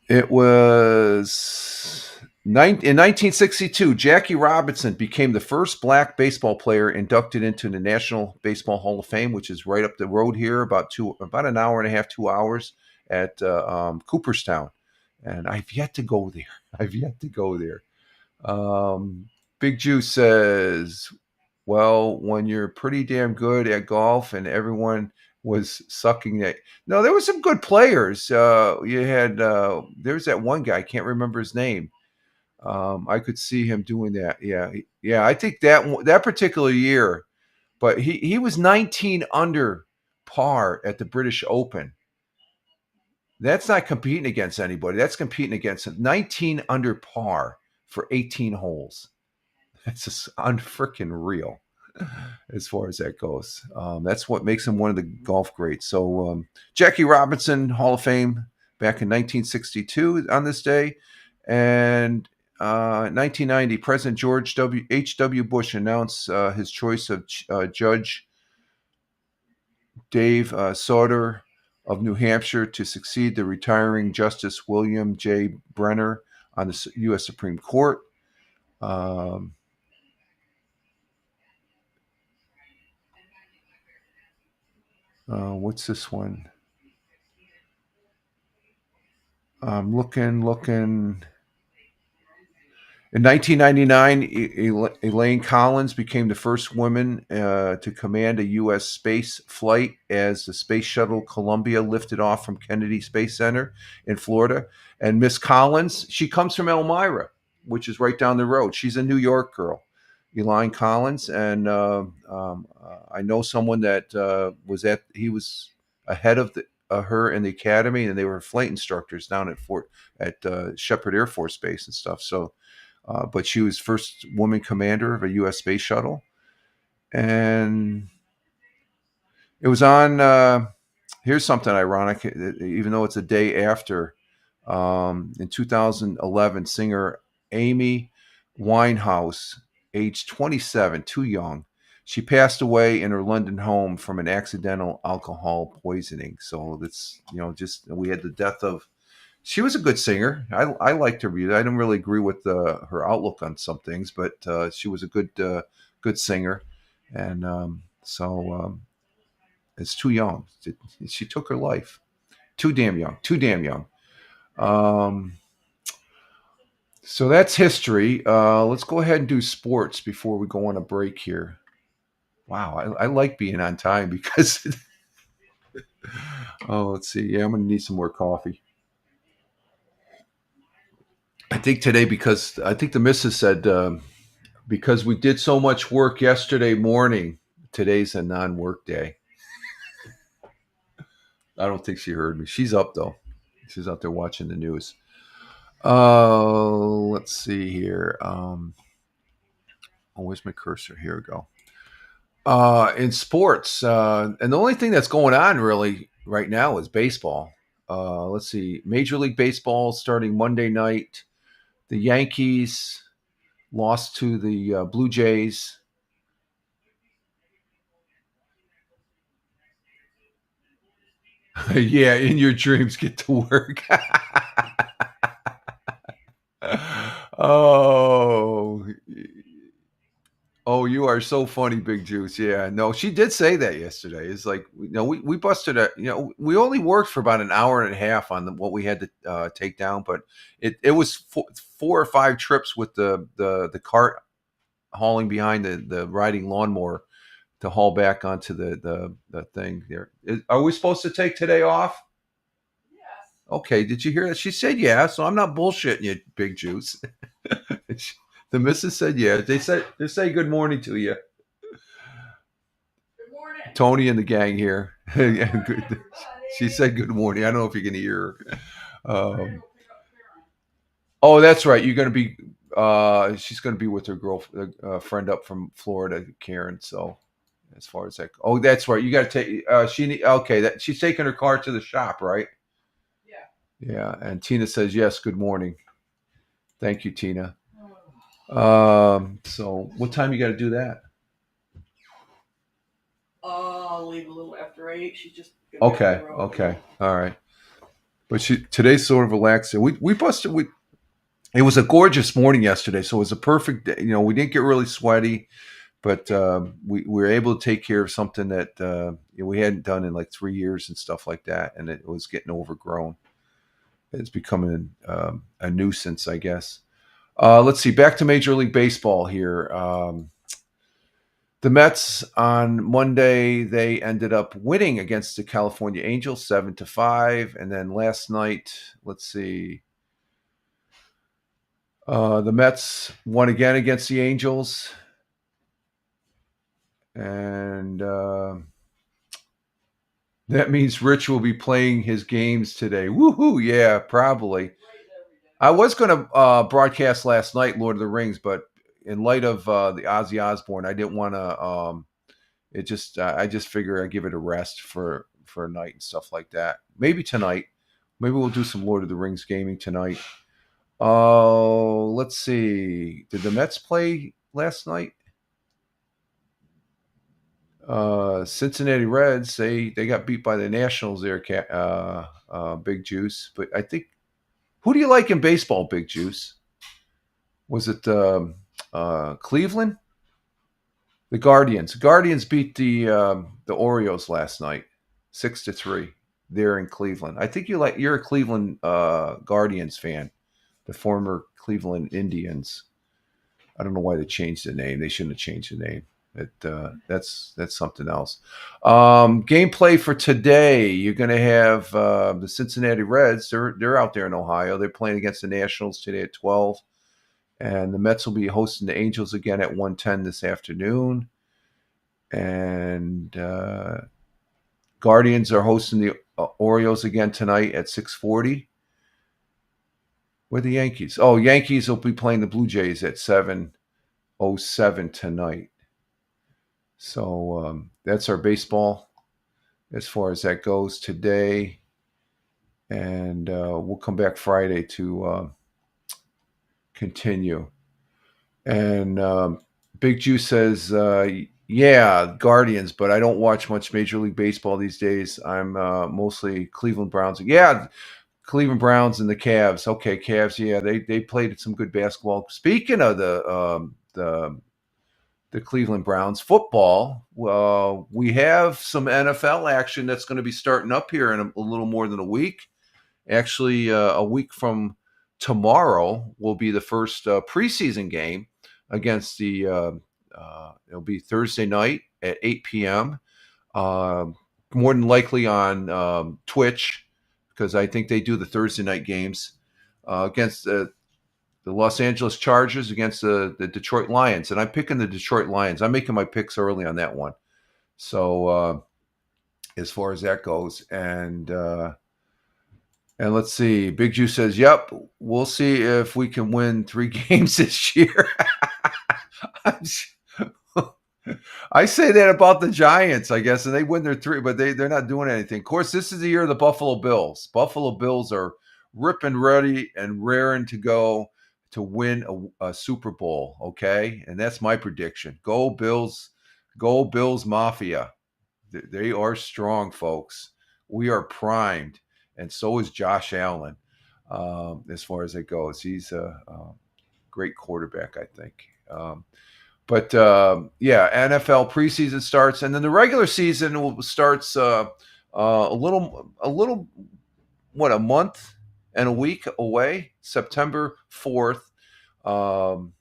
It was in 1962, Jackie Robinson became the first black baseball player inducted into the National Baseball Hall of Fame, which is right up the road here, about an hour and a half, 2 hours at Cooperstown. And I've yet to go there. Big Juice says, well, when you're pretty damn good at golf and everyone was sucking that. No, there were some good players. You had there's that one guy, I can't remember his name. I could see him doing that. Yeah. I think that particular year, but he was 19 under par at the British Open. That's not competing against anybody. That's competing against 19 under par for 18 holes. That's just unfreaking real as far as that goes. That's what makes him one of the golf greats. So Jackie Robinson, Hall of Fame, back in 1962 on this day. And 1990, President George H.W. Bush announced his choice of Judge Dave Sauter of New Hampshire to succeed the retiring Justice William J. Brenner on the U.S. Supreme Court. What's this one? I'm looking. In 1999, Elaine Collins became the first woman to command a U.S. space flight as the Space Shuttle Columbia lifted off from Kennedy Space Center in Florida. And Miss Collins, she comes from Elmira, which is right down the road. She's a New York girl, Elaine Collins. And I know someone that he was ahead of her in the academy, and they were flight instructors down at Shepherd Air Force Base and stuff. So. But she was first woman commander of a U.S. space shuttle. And it was on, here's something ironic, even though it's a day after. In 2011, singer Amy Winehouse, age 27, too young, she passed away in her London home from an accidental alcohol poisoning. So that's, we had the death of. She was a good singer. I liked her. I didn't really agree with her outlook on some things, but she was a good singer, and it's too young. She took her life. Too damn young. So that's history. Let's go ahead and do sports before we go on a break here. Wow, I like being on time because. Let's see. Yeah, I'm going to need some more coffee. I think today, because I think the missus said, because we did so much work yesterday morning, today's a non-work day. I don't think she heard me. She's up, though. She's out there watching the news. Let's see here. Where's my cursor? Here we go. In sports, and the only thing that's going on really right now is baseball. Let's see. Major League Baseball starting Monday night. The Yankees lost to the Blue Jays. Yeah, in your dreams, get to work. Oh, you are so funny, Big Juice. Yeah, no, she did say that yesterday. It's like, we busted we only worked for about an hour and a half on what we had to take down, but it was 4 or 5 trips with the cart hauling behind the riding lawnmower to haul back onto the thing there. Are we supposed to take today off? Yes. Okay, did you hear that? She said yeah, so I'm not bullshitting you, Big Juice. The missus said yeah. They say good morning to you. Good morning. Tony and the gang here. Good Yeah, morning, good. everybody. She said good morning. I don't know if you can hear her. We're gonna Um, go pick up Karen. oh, that's right. You're gonna be. She's gonna be with her friend up from Florida, Karen. So, as far as that, oh, that's right. You got to take. Okay. That she's taking her car to the shop, right? Yeah. Yeah. And Tina says yes. Good morning. Thank you, Tina. Oh. So what time you got to do that? I'll leave a little after 8. She's just gonna be on Okay. the road. Okay. All right. But today's sort of relaxing. We busted. It was a gorgeous morning yesterday, so it was a perfect day. We didn't get really sweaty, but we were able to take care of something that we hadn't done in like 3 years and stuff like that, and it was getting overgrown. It's becoming a nuisance, I guess. Let's see. Back to Major League Baseball here. The Mets on Monday, they ended up winning against the California Angels 7-5, and then last night, let's see. The Mets won again against the Angels, and that means Rich will be playing his games today. Woohoo! Yeah, probably. I was going to broadcast last night Lord of the Rings, but in light of the Ozzy Osbourne, I didn't want to. I just figure I give it a rest for a night and stuff like that. Maybe tonight. Maybe we'll do some Lord of the Rings gaming tonight. Oh, let's see. Did the Mets play last night? Cincinnati Reds, they got beat by the Nationals there, Big Juice. But I think, who do you like in baseball, Big Juice? Was it Cleveland? The Guardians. Guardians beat the Orioles last night, 6-3. There in Cleveland. I think you're a Cleveland Guardians fan, the former Cleveland Indians. I don't know why they changed the name. They shouldn't have changed the name. That's something else. Gameplay for today. You're going to have the Cincinnati Reds. They're out there in Ohio. They're playing against the Nationals today at 12. And the Mets will be hosting the Angels again at 1:10 this afternoon. And Guardians are hosting the Orioles again tonight at 6:40. Where are the Yankees? Oh, Yankees will be playing the Blue Jays at 7:07 tonight. So that's our baseball as far as that goes today. And we'll come back Friday to continue. And Big Juice says, yeah, Guardians, but I don't watch much Major League Baseball these days. I'm mostly Cleveland Browns. Yeah, Cleveland Browns and the Cavs. Okay, Cavs, yeah, they played some good basketball. Speaking of the Cleveland Browns football, we have some NFL action that's going to be starting up here in a little more than a week. Actually, a week from tomorrow will be the first preseason game against the it'll be Thursday night at 8 p.m. More than likely on Twitch, because I think they do the Thursday night games against the Los Angeles Chargers against the Detroit Lions. And I'm picking the Detroit Lions. I'm making my picks early on that one. So as far as that goes, and let's see. Big Juice says, yep, we'll see if we can win 3 games this year. I say that about the Giants, I guess, and they win their 3, but they're not doing anything. Of course, this is the year of the Buffalo Bills. Buffalo Bills are ripping ready and raring to go to win a Super Bowl, okay? And that's my prediction. Go Bills. Go Bills Mafia. They are strong, folks. We are primed, and so is Josh Allen as far as it goes. He's a great quarterback, I think. But yeah, NFL preseason starts, and then the regular season starts a month and a week away, September 4th. The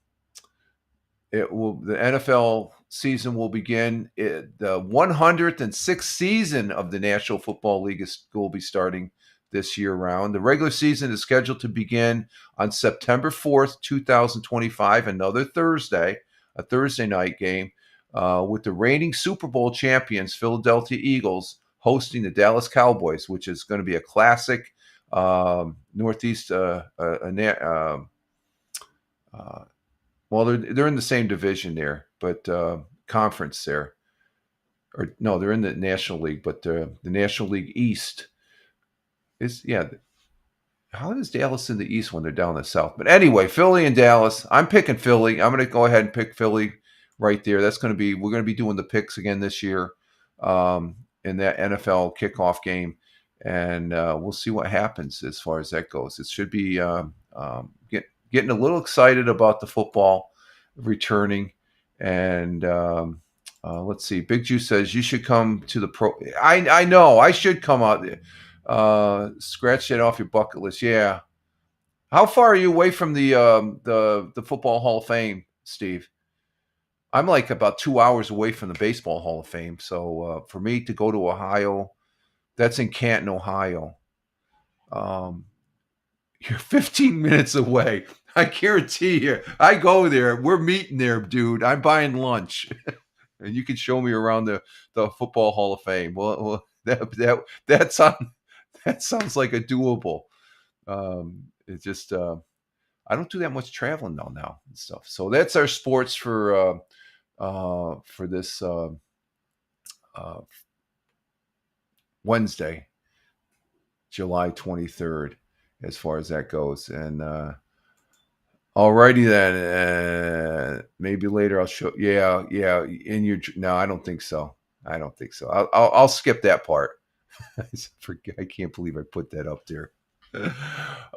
NFL season will begin. The 106th season of the National Football League will be starting this year round. The regular season is scheduled to begin on September 4th, 2025, another Thursday, a Thursday night game, with the reigning Super Bowl champions, Philadelphia Eagles, hosting the Dallas Cowboys, which is going to be a classic Northeast. Well, they're in the same division there, but conference there. Or no, they're in the National League, but the National League East is, yeah. How is Dallas in the East when they're down the South? But anyway, Philly and Dallas. I'm picking Philly. I'm going to go ahead and pick Philly right there. We're going to be doing the picks again this year in that NFL kickoff game, and we'll see what happens as far as that goes. It should be getting a little excited about the football returning, and let's see. Big Juice says you should come to the pro. I know I should come out. Scratch that off your bucket list. Yeah. How far are you away from the Football Hall of Fame, Steve? I'm like about 2 hours away from the Baseball Hall of Fame. So for me to go to Ohio, that's in Canton, Ohio. You're 15 minutes away. I guarantee you. I go there. We're meeting there, dude. I'm buying lunch. And you can show me around the Football Hall of Fame. Well that sounds like a doable. It's just I don't do that much traveling now and stuff. So that's our sports for this Wednesday, July 23rd, as far as that goes. And alrighty then. Maybe later I'll show. Yeah. No, I don't think so. I'll skip that part. I can't believe I put that up there.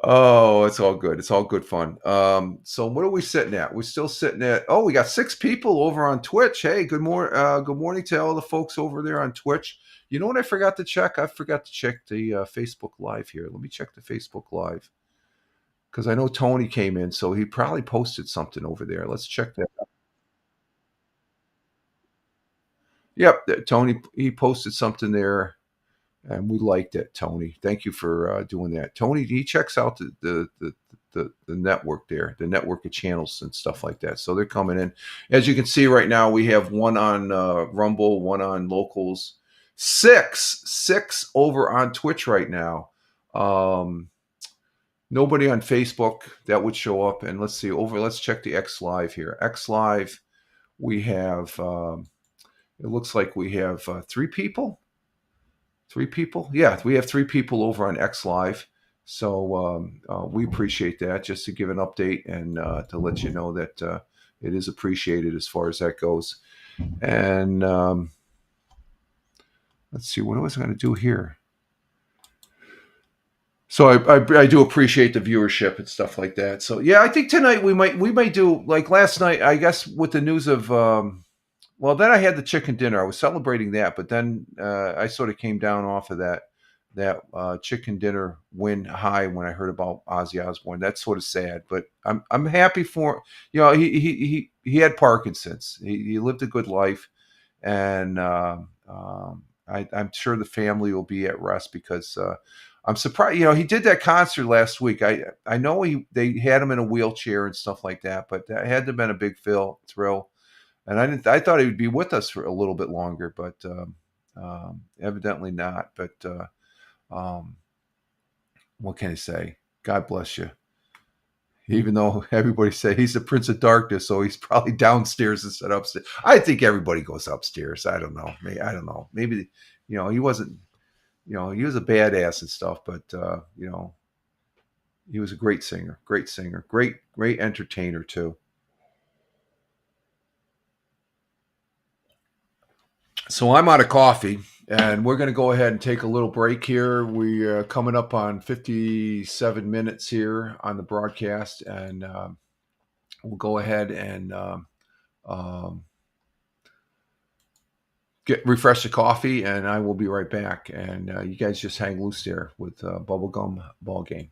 Oh, it's all good. It's all good fun. So what are we sitting at? We're still sitting at, we got 6 people over on Twitch. Hey, good morning to all the folks over there on Twitch. You know what I forgot to check? I forgot to check the Facebook Live here. Let me check the Facebook Live, because I know Tony came in, so he probably posted something over there. Let's check that out. Yep, Tony, he posted something there. And we liked it, Tony. Thank you for doing that. Tony, he checks out the network there, the network of channels and stuff like that. So they're coming in. As you can see right now, we have one on Rumble, one on Locals, 6 over on Twitch right now. Nobody on Facebook that would show up. And let's see, let's check the X Live here. X Live, we have, it looks like we have 3 people. 3 people? Yeah, we have 3 people over on X Live. So we appreciate that, just to give an update and to let you know that it is appreciated as far as that goes. And let's see, what was I going to do here? So I do appreciate the viewership and stuff like that. So yeah, I think tonight we might do, like last night, I guess, with the news of well, then I had the chicken dinner. I was celebrating that, but then I sort of came down off of that chicken dinner win high when I heard about Ozzy Osbourne. That's sort of sad, but I'm happy for, he had Parkinson's. He lived a good life, and I'm sure the family will be at rest, because I'm surprised. He did that concert last week. I know they had him in a wheelchair and stuff like that, but that had to have been a big thrill. And I thought he would be with us for a little bit longer, but evidently not. But what can I say? God bless you. Even though everybody say he's the Prince of Darkness, so he's probably downstairs instead of upstairs. I think everybody goes upstairs. I don't know. I don't know. Maybe he wasn't. He was a badass and stuff, but he was a great singer, great entertainer too. So I'm out of coffee, and we're going to go ahead and take a little break here. We're coming up on 57 minutes here on the broadcast, and we'll go ahead and refresh the coffee, and I will be right back. And you guys just hang loose there with Bubblegum Ball Game.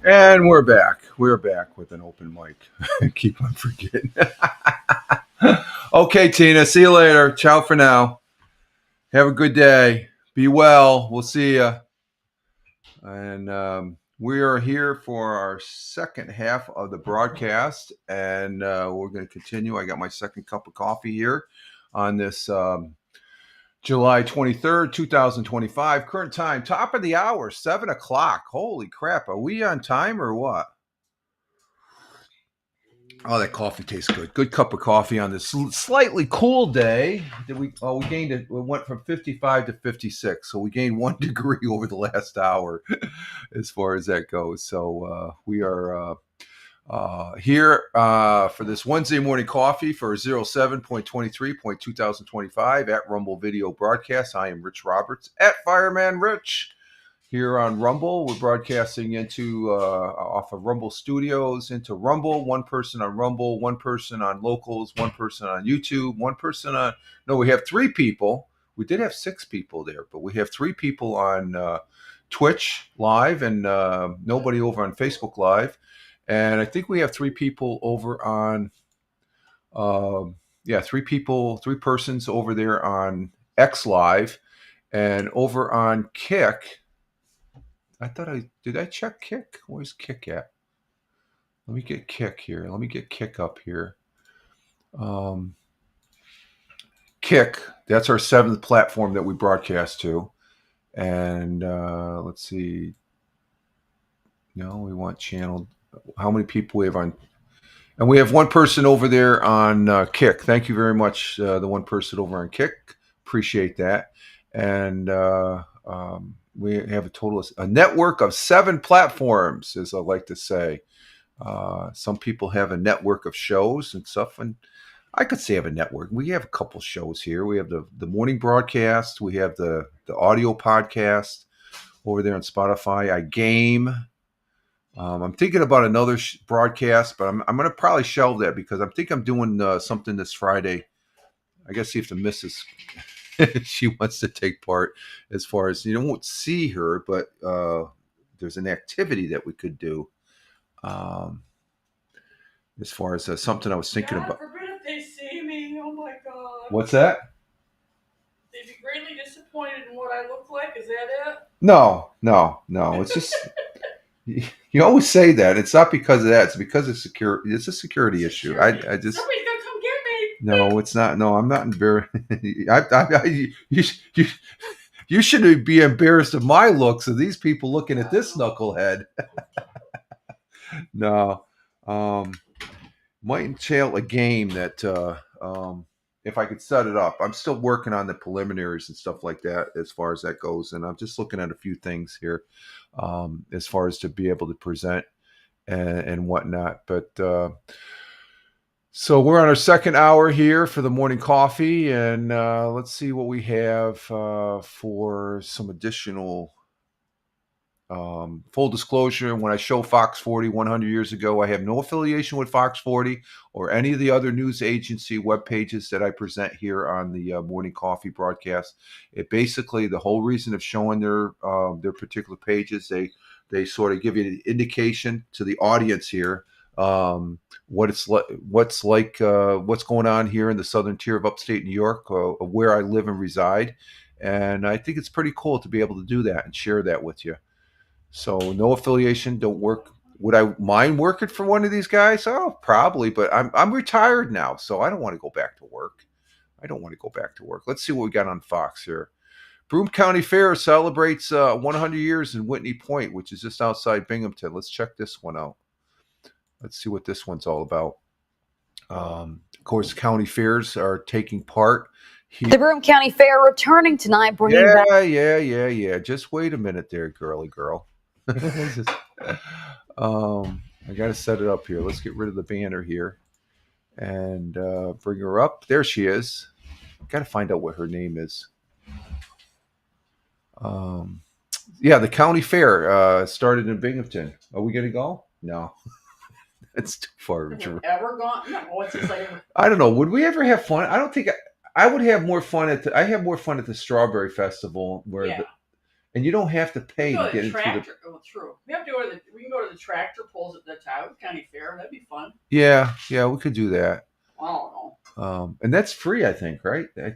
And we're back. We're back with an open mic. Keep on forgetting. Okay, Tina. See you later. Ciao for now. Have a good day. Be well. We'll see you. And we are here for our second half of the broadcast, and we're going to continue. I got my second cup of coffee here on this July 23rd, 2025. Current time, top of the hour, 7 o'clock. Holy crap. Are we on time or what? Oh, that coffee tastes good. Good cup of coffee on this slightly cool day. We gained it. We went from 55 to 56, so we gained 1 degree over the last hour, as far as that goes. So we are here for this Wednesday morning coffee for 07.23.2025 at Rumble Video Broadcast. I am Rich Roberts at Fireman Rich. Here on Rumble, we're broadcasting into off of Rumble Studios into Rumble. One person on Rumble, one person on Locals, one person on YouTube, one person on. No, we have 3 people. We did have 6 people there, but we have 3 people on Twitch Live and nobody over on Facebook Live. And I think we have 3 people over on. 3 persons over there on X Live, and over on Kick. Did I check Kick? Where's Kick at? Let me get Kick here. Let me get Kick up here. Kick, that's our 7th platform that we broadcast to. And let's see. No, we want channel. How many people we have on? And we have 1 person over there on Kick. Thank you very much, the 1 person over on Kick. Appreciate that. And we have a network of 7 platforms, as I like to say. Some people have a network of shows and stuff, and I could say have a network. We have a couple shows here. We have the morning broadcast. We have the audio podcast over there on Spotify. I game. I'm thinking about another broadcast, but I'm going to probably shelve that because I think I'm doing something this Friday. I guess see if the missus she wants to take part, as far as you won't see her, but there's an activity that we could do. As far as something I was thinking God about. forbid if they see me. Oh my God. What's that? They'd be greatly disappointed in what I look like. Is that it? No. It's just you always say that. It's not because of that. It's because of security. It's a security issue. I just. Somebody's gonna come get me. No, it's not. No, I'm not embarrassed. You shouldn't be embarrassed of my looks of these people looking at this knucklehead. No, might entail a game that if I could set it up. I'm still working on the preliminaries and stuff like that as far as that goes, and I'm just looking at a few things here as far as to be able to present and whatnot. But so we're on our second hour here for the morning coffee, and let's see what we have for some additional full disclosure. When I show Fox 40 100 years ago, I have no affiliation with Fox 40 or any of the other news agency web pages that I present here on the morning coffee broadcast. It basically, the whole reason of showing their particular pages, they sort of give you an indication to the audience here what's going on here in the southern tier of upstate New York, where I live and reside. And I think it's pretty cool to be able to do that and share that with you. So no affiliation, don't work. Would I mind working for one of these guys? Oh, probably, but I'm retired now, so I don't want to go back to work. Let's see what we got on Fox here. Broome County Fair celebrates 100 years in Whitney Point, which is just outside Binghamton. Let's check this one out. Let's see what this one's all about. Of course, county fairs are taking part. The Broome County Fair returning tonight, bringing back. Yeah. Just wait a minute there, girly girl. I got to set it up here. Let's get rid of the banner here and bring her up. There she is. Got to find out what her name is. The county fair started in Binghamton. Are we going to go? No. That's too far. Have you ever gone? No, what's it like? I don't know. Would we ever have fun? I don't think I would have more fun I have more fun at the Strawberry Festival and you don't have to pay We to go to get the into the. tractor. Oh, true. We have to go to the. We can go to the tractor pulls at the Tioga County Fair. That'd be fun. Yeah, we could do that. I don't know. And that's free, I think, right? I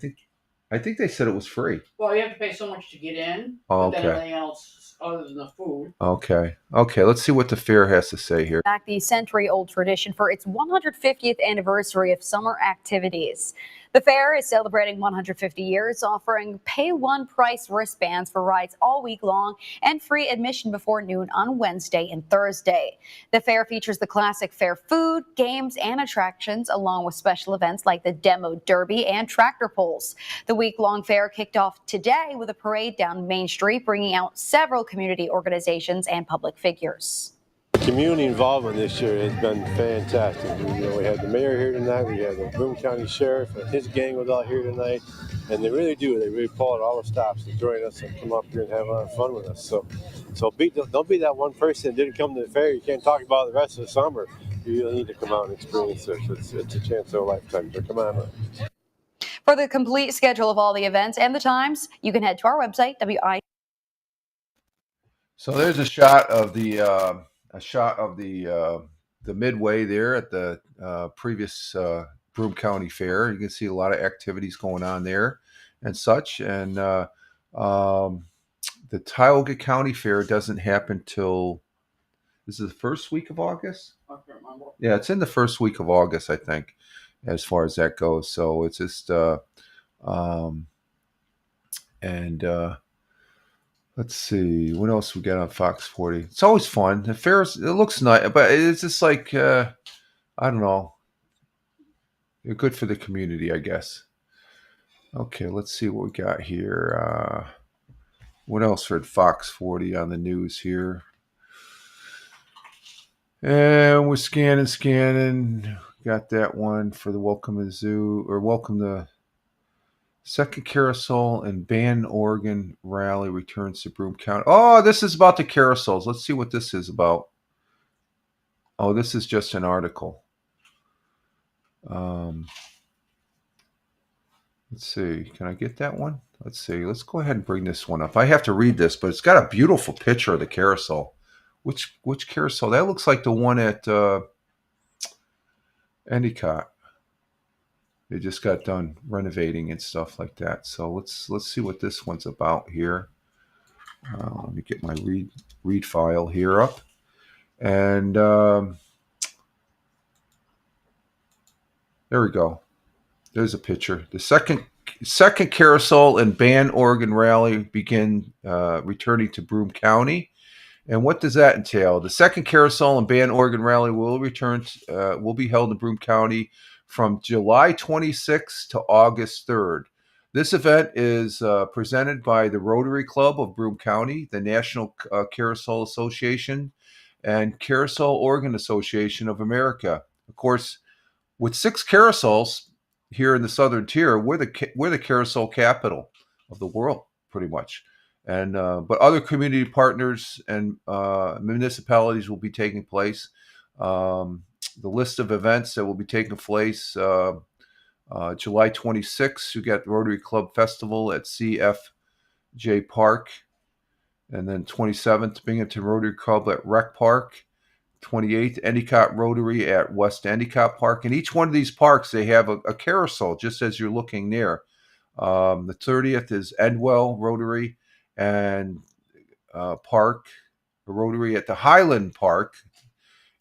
think they said it was free. Well, you have to pay so much to get in, Oh, but then okay. everything else other than the food. Okay. Let's see what the fair has to say here. Back the century-old tradition for its 150th anniversary of summer activities. The fair is celebrating 150 years, offering pay-one-price wristbands for rides all week long and free admission before noon on Wednesday and Thursday. The fair features the classic fair food, games, and attractions, along with special events like the Demo Derby and tractor pulls. The week-long fair kicked off today with a parade down Main Street, bringing out several community organizations and public figures. Community involvement this year has been fantastic. We had the mayor here tonight. We had the Broome County Sheriff and his gang was out here tonight, and they really pull out all the stops to join us and come up here and have a lot of fun with us. So don't be that one person that didn't come to the fair. You can't talk about it the rest of the summer. You really need to come out and experience this. It's a chance of a lifetime. So come on. For the complete schedule of all the events and the times, you can head to our website, WI. So there's a shot of the midway there at the previous Broome County Fair. You can see a lot of activities going on there and such. And the Tioga County Fair doesn't happen till, this is the first week of August? I can't remember. Yeah, it's in the first week of August, I think, as far as that goes. So it's just, let's see, what else we got on Fox 40. It's always fun. The fairs, it looks nice, but it's just like, I don't know. They're good for the community, I guess. Okay, let's see what we got here. What else for Fox 40 on the news here? And we're scanning. Got that one for the Welcome to Zoo, or Welcome to Second Carousel and Band Organ Rally returns to Broome County. Oh, this is about the carousels. Let's see what this is about. Oh, this is just an article. Let's see. Can I get that one? Let's see. Let's go ahead and bring this one up. I have to read this, but it's got a beautiful picture of the carousel. Which carousel? That looks like the one at Endicott. They just got done renovating and stuff like that. So let's see what this one's about here. Let me get my read file here up, and there we go. There's a picture. The second carousel and band organ rally begin returning to Broome County. And what does that entail? The second carousel and band organ rally will be held in Broome County from July 26th to August 3rd. This event is presented by the Rotary Club of Broome County, the National Carousel Association, and Carousel Organ Association of America. Of course, with 6 carousels here in the Southern Tier, we're the carousel capital of the world, pretty much. And but other community partners and municipalities will be taking place. The list of events that will be taking place: July 26th, you got the Rotary Club Festival at CFJ Park, and then 27th, Binghamton Rotary Club at Rec Park. 28th, Endicott Rotary at West Endicott Park. And each one of these parks, they have a carousel, just as you're looking there. The 30th is Endwell Rotary and Park, a Rotary at the Highland Park.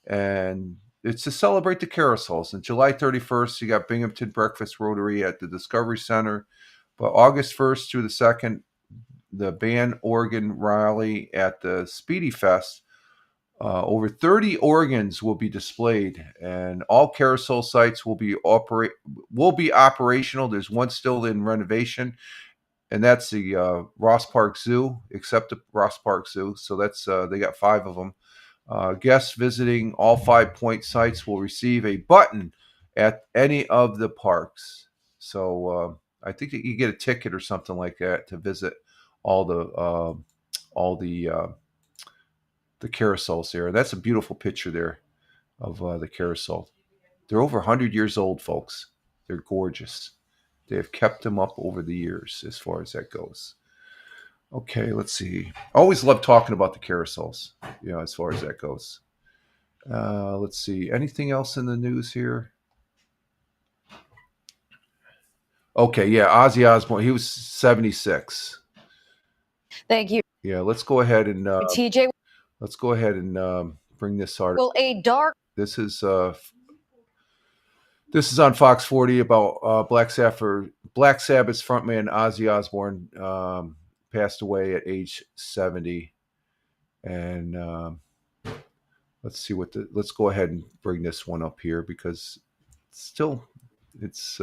And it's to celebrate the carousels. And July 31st, you got Binghamton Breakfast Rotary at the Discovery Center. But August 1st through the 2nd, the band organ rally at the Speedy Fest. Over 30 organs will be displayed, and all carousel sites will be operational. There's one still in renovation, and that's the Ross Park Zoo, except the Ross Park Zoo. So that's they got 5 of them. Guests visiting all 5 point sites will receive a button at any of the parks. So I think that you get a ticket or something like that to visit all the carousels there. That's a beautiful picture there of the carousel. They're over 100 years old, folks. They're gorgeous. They have kept them up over the years as far as that goes. Okay, let's see. Always love talking about the carousels, as far as that goes. Let's see. Anything else in the news here? Okay, yeah, Ozzy Osbourne. He was 76. Thank you, Yeah, let's go ahead and TJ. bring this article. Will a dark This is on Fox 40 about Black Sabbath's frontman Ozzy Osbourne passed away at age 70, and let's go ahead and bring this one up here because it's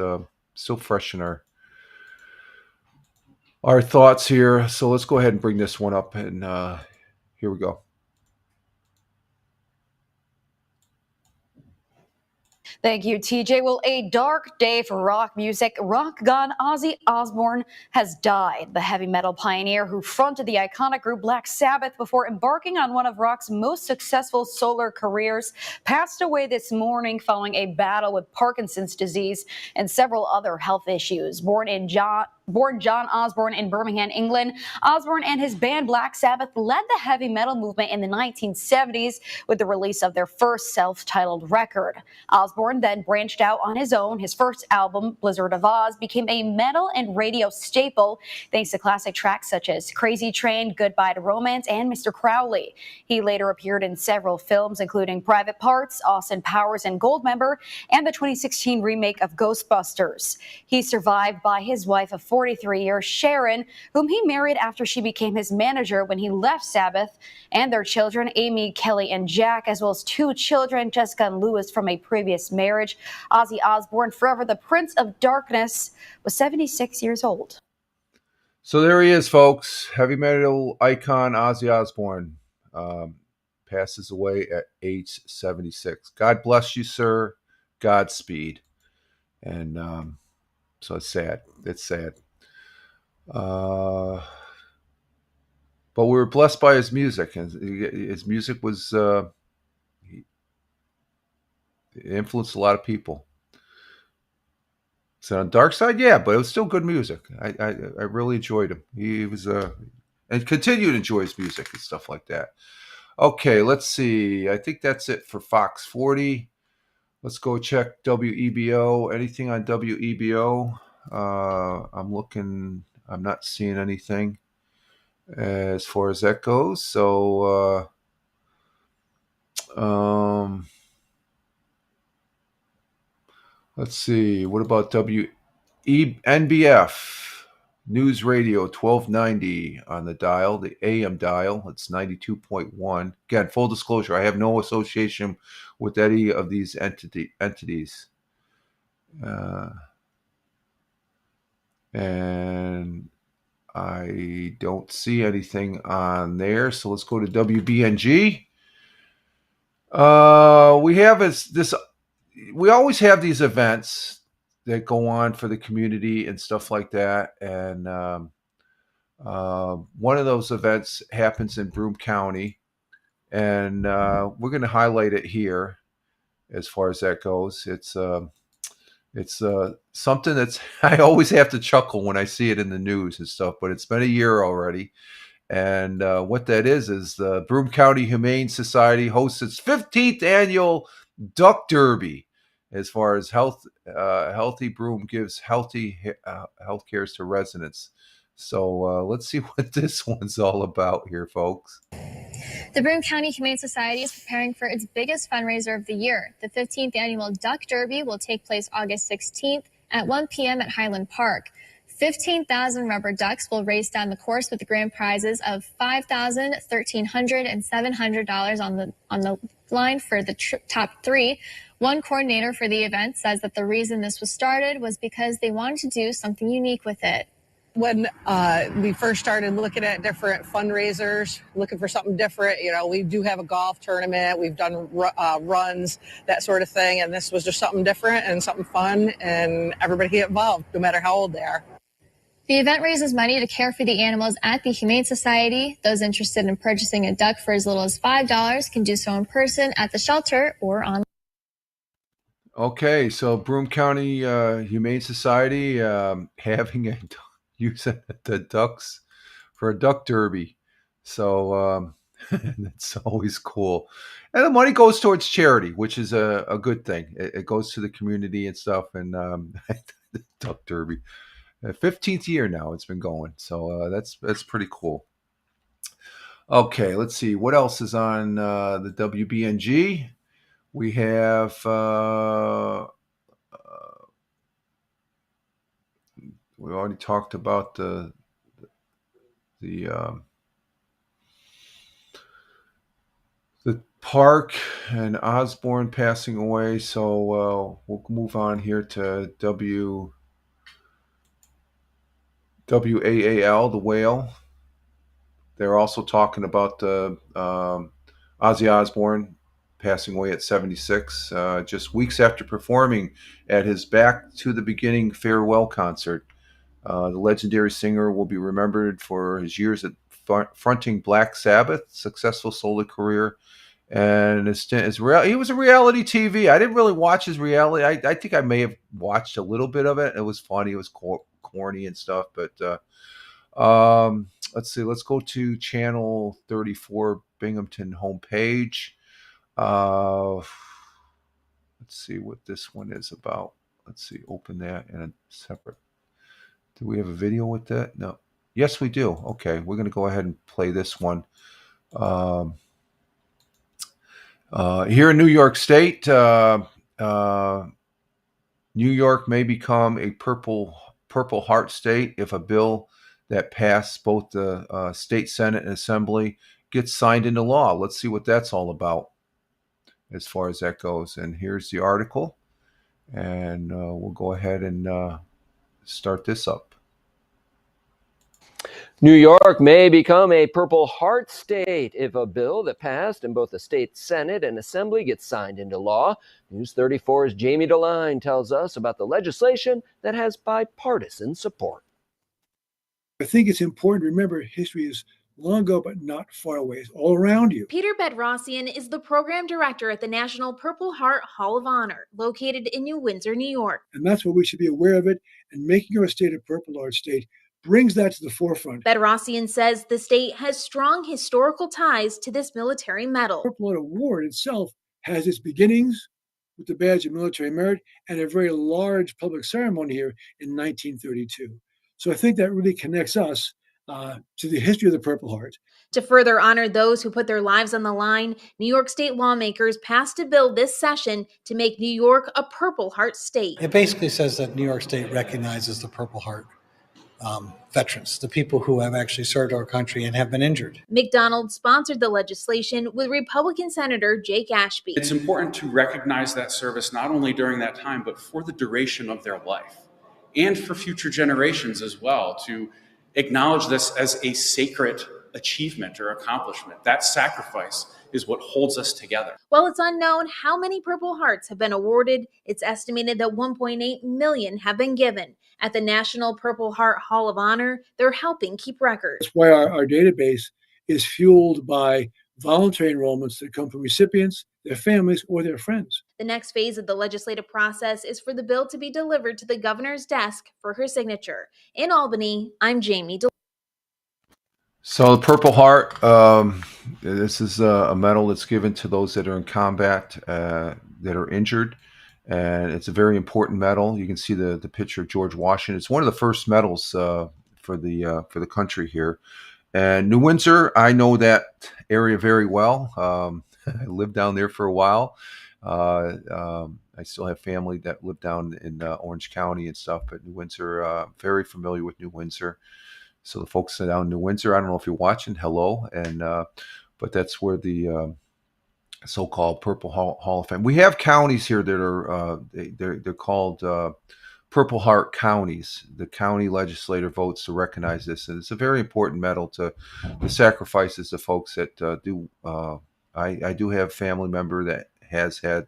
still fresh in our thoughts here. So let's go ahead and bring this one up, and here we go. Thank you, TJ. Well, a dark day for rock music. Rock god Ozzy Osbourne has died. The heavy metal pioneer who fronted the iconic group Black Sabbath before embarking on one of rock's most successful solo careers passed away this morning following a battle with Parkinson's disease and several other health issues. Born John Osborne in Birmingham, England, Osborne and his band Black Sabbath led the heavy metal movement in the 1970s with the release of their first self-titled record. Osborne then branched out on his own. His first album, Blizzard of Oz, became a metal and radio staple thanks to classic tracks such as Crazy Train, Goodbye to Romance, and Mr. Crowley. He later appeared in several films, including Private Parts, Austin Powers and Goldmember, and the 2016 remake of Ghostbusters. He's survived by his wife of 43 years, Sharon, whom he married after she became his manager when he left Sabbath, and their children, Amy, Kelly, and Jack, as well as 2 children, Jessica and Lewis, from a previous marriage. Ozzy Osbourne, forever the Prince of Darkness, was 76 years old. So there he is, folks. Heavy metal icon Ozzy Osbourne passes away at age 76. God bless you, sir. Godspeed. And so it's sad. It's sad. But we were blessed by his music, and his music was it influenced a lot of people. So on Dark Side, yeah, but it was still good music. I really enjoyed him. He was and continue to enjoy his music and stuff like that. Okay, let's see. I think that's it for Fox 40. Let's go check WEBO. Anything on WEBO? I'm looking. I'm not seeing anything as far as that goes. So, let's see. What about NBF News Radio 1290 on the dial, the AM dial? It's 92.1. Again, full disclosure, I have no association with any of these entities. And I don't see anything on there. So let's go to WBNG. We always have these events that go on for the community and stuff like that. And one of those events happens in Broome County. And we're going to highlight it here as far as that goes. It's something that's I always have to chuckle when I see it in the news and stuff, but it's been a year already. And what that is the Broome County Humane Society hosts its 15th annual Duck Derby. As far as Healthy Broome gives healthy health cares to residents. So let's see what this one's all about here, folks. The Broome County Humane Society is preparing for its biggest fundraiser of the year. The 15th annual Duck Derby will take place August 16th at 1 p.m. at Highland Park. 15,000 rubber ducks will race down the course with the grand prizes of $5,000, $1,300, and $700 on the line for the top 3. One coordinator for the event says that the reason this was started was because they wanted to do something unique with it. When we first started looking at different fundraisers, looking for something different, we do have a golf tournament, we've done runs, that sort of thing, and this was just something different and something fun, and everybody get involved, no matter how old they are. The event raises money to care for the animals at the Humane Society. Those interested in purchasing a duck for as little as $5 can do so in person at the shelter or online. Okay, so Broome County Humane Society having using the ducks for a duck derby. So that's always cool. And the money goes towards charity, which is a good thing. It goes to the community and stuff. And the duck derby, 15th year now it's been going. So that's pretty cool. Okay, let's see what else is on the WBNG. We have we already talked about the Park and Osborne passing away. So we'll move on here to WAAL, the Whale. They're also talking about Ozzy Osbourne passing away at 76, just weeks after performing at his Back to the Beginning farewell concert. The legendary singer will be remembered for his years at fronting Black Sabbath, successful solo career, and he was a reality TV. I didn't really watch his reality. I think I may have watched a little bit of it. It was funny. It was corny and stuff. But let's see. Let's go to channel 34 Binghamton homepage. Let's see what this one is about. Let's see. Open that in a separate. Do we have a video with that? No. Yes, we do. Okay, we're going to go ahead and play this one. Here in New York State, New York may become a Purple Heart state if a bill that passed both the state Senate and Assembly gets signed into law. Let's see what that's all about as far as that goes. And here's the article, and we'll go ahead and start this up. New York may become a Purple Heart state if a bill that passed in both the state Senate and Assembly gets signed into law. News 34's Jamie DeLine tells us about the legislation that has bipartisan support. I think it's important to remember history is long ago, but not far away. It's all around you. Peter Bedrosian is the program director at the National Purple Heart Hall of Honor, located in New Windsor, New York. And that's why we should be aware of it, and making our state a Purple Heart state brings that to the forefront. Bedrosian says the state has strong historical ties to this military medal. The Purple Heart Award itself has its beginnings with the Badge of Military Merit and a very large public ceremony here in 1932. So I think that really connects us to the history of the Purple Heart. To further honor those who put their lives on the line, New York State lawmakers passed a bill this session to make New York a Purple Heart state. It basically says that New York State recognizes the Purple Heart veterans, the people who have actually served our country and have been injured. McDonald sponsored the legislation with Republican Senator Jake Ashby. It's important to recognize that service not only during that time, but for the duration of their life and for future generations as well, to acknowledge this as a sacred achievement or accomplishment. That sacrifice is what holds us together. While it's unknown how many Purple Hearts have been awarded, it's estimated that 1.8 million have been given. At the National Purple Heart Hall of Honor, they're helping keep records. That's why our database is fueled by voluntary enrollments that come from recipients, their families, or their friends. The next phase of the legislative process is for the bill to be delivered to the governor's desk for her signature. In Albany, I'm Jamie DeLine. So the Purple Heart, this is a medal that's given to those that are in combat, that are injured. And it's a very important medal. You can see the picture of George Washington. It's one of the first medals for the country here. And New Windsor, I know that area very well. I lived down there for a while. I still have family that live down in Orange County and stuff. But New Windsor, very familiar with New Windsor. So the folks down in New Windsor, I don't know if you're watching, hello. And but that's where the so-called Purple Hall of Fame. We have counties here that are they're called Purple Heart counties. The county legislature votes to recognize this, and it's a very important medal to the sacrifices of folks that do. I do have a family member that has had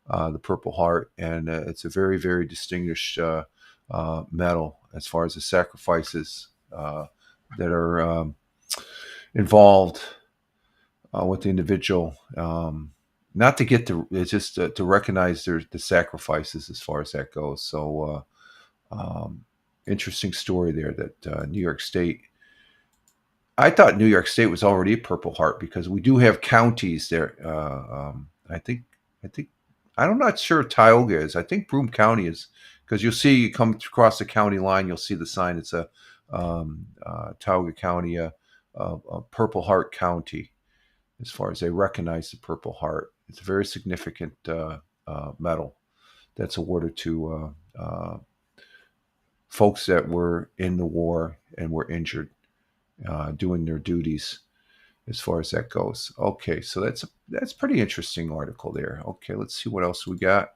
the Purple Heart, and it's a very, very distinguished medal as far as the sacrifices that are involved with the individual, not to get to, it's just to recognize the sacrifices as far as that goes. So interesting story there that New York State I thought New York State was already a Purple Heart because we do have counties there. I think I'm not sure Tioga is. I think Broome County is, because you'll see you come across the county line, you'll see the sign. It's a Tioga County, a Purple Heart County, as far as they recognize the Purple Heart. It's a very significant medal that's awarded to folks that were in the war and were injured doing their duties, as far as that goes. Okay, so that's pretty interesting article there. Okay, let's see what else we got.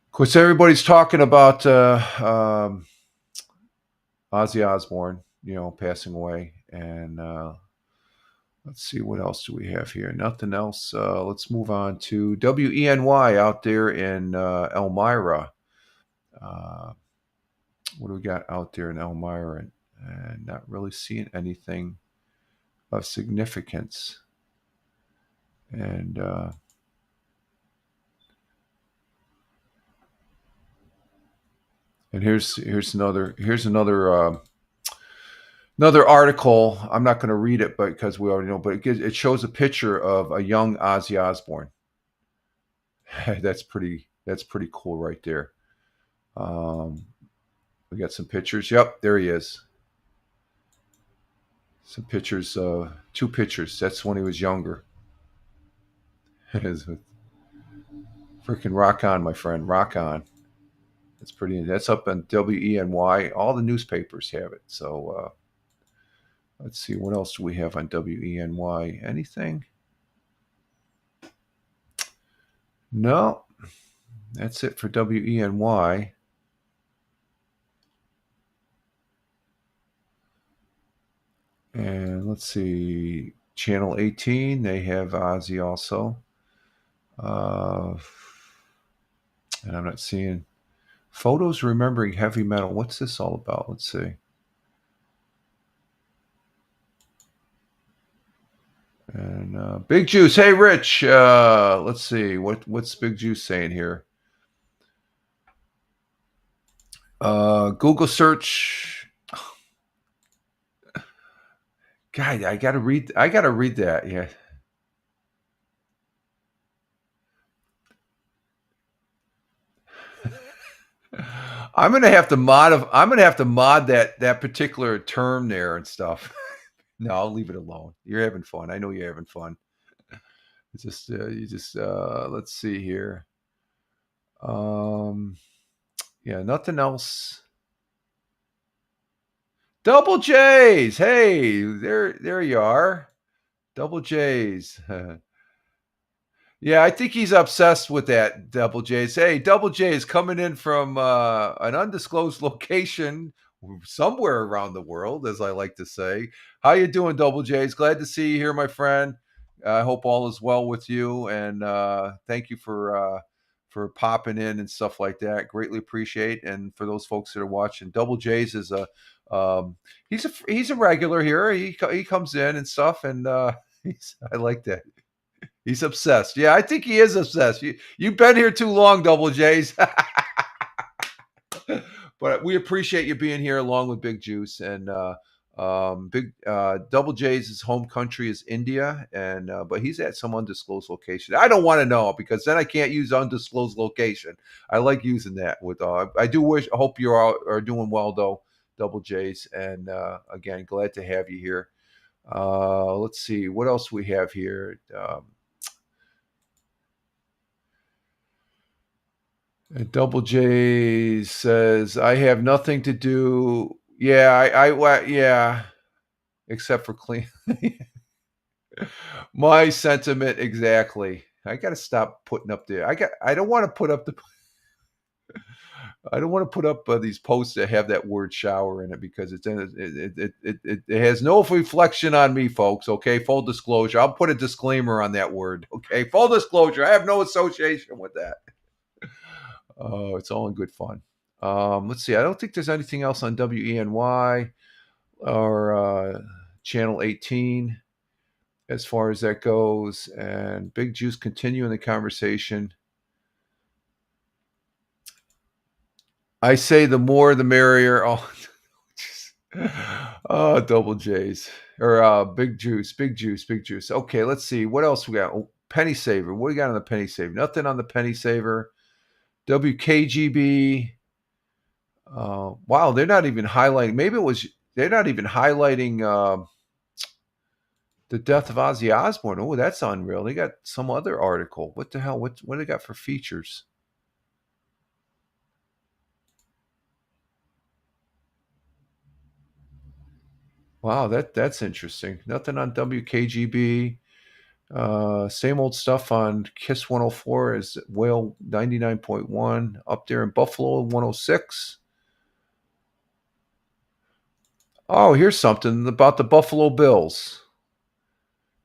Of course, everybody's talking about Ozzy Osbourne, passing away. And let's see, what else do we have here? Nothing else. Let's move on to WENY out there in Elmira. What do we got out there in Elmira? And not really seeing anything of significance. And here's another article. I'm not going to read it, but because we already know. But it shows a picture of a young Ozzy Osbourne. That's pretty cool right there. We got some pictures. Yep, there he is. Some pictures, 2 pictures. That's when he was younger. Freaking rock on, my friend. Rock on. That's up on WENY. All the newspapers have it. So let's see, what else do we have on WENY? Anything? No. That's it for WENY. And let's see, Channel 18, they have Ozzy also. And I'm not seeing photos remembering heavy metal. What's this all about? Let's see. And Big Juice. Hey, Rich. Let's see. What's Big Juice saying here? Google search. God, I gotta read that. Yeah. I'm gonna have to mod that particular term there and stuff. No, I'll leave it alone. You're having fun. I know you're having fun. It's just let's see here. Yeah, nothing else. Double J's. Hey, there you are. Double J's. Yeah, I think he's obsessed with that, Double J's. Hey, Double J's coming in from an undisclosed location somewhere around the world, as I like to say. How you doing, Double J's? Glad to see you here, my friend. I hope all is well with you, and thank you for popping in and stuff like that. Greatly appreciate. And for those folks that are watching, Double J's is he's a regular here. He comes in and stuff, and I like that. He's obsessed. Yeah, I think he is obsessed. You've been here too long, Double J's. But we appreciate you being here along with Big Juice. And Double J's home country is India, and but he's at some undisclosed location. I don't want to know, because then I can't use undisclosed location. I like using that with. I hope you are doing well though, Double J's. And again, glad to have you here. Let's see what else we have here. Double J says, I have nothing to do. Yeah, yeah, except for clean. My sentiment exactly. I got to stop putting up there. I don't want to put up these posts that have that word shower in it, because it has no reflection on me, folks. Okay, full disclosure. I'll put a disclaimer on that word. Okay, full disclosure. I have no association with that. Oh, it's all in good fun. Let's see. I don't think there's anything else on WENY or Channel 18 as far as that goes. And Big Juice continuing the conversation. I say the more the merrier. Oh, Oh, double J's or big juice, big juice, big juice. Okay, let's see what else we got. Oh, penny saver. What do we got on the penny saver? Nothing on the penny saver. WKGB. Wow, they're not even highlighting. Maybe it was they're not even highlighting the death of Ozzy Osbourne. Oh, that's unreal. They got some other article. What the hell? What do they got for features? Wow, that's interesting. Nothing on WKGB. Same old stuff on Kiss 104 as Whale 99.1 up there in Buffalo 106. Oh, here's something about the Buffalo Bills.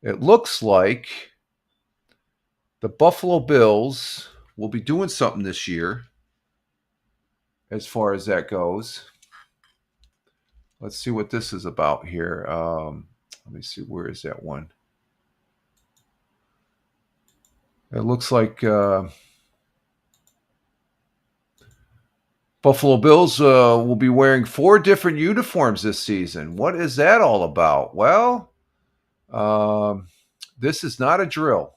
It looks like the Buffalo Bills will be doing something this year as far as that goes. Let's see what this is about here. Let me see. Where is that one? It looks like Buffalo Bills will be wearing 4 different uniforms this season. What is that all about? Well, this is not a drill.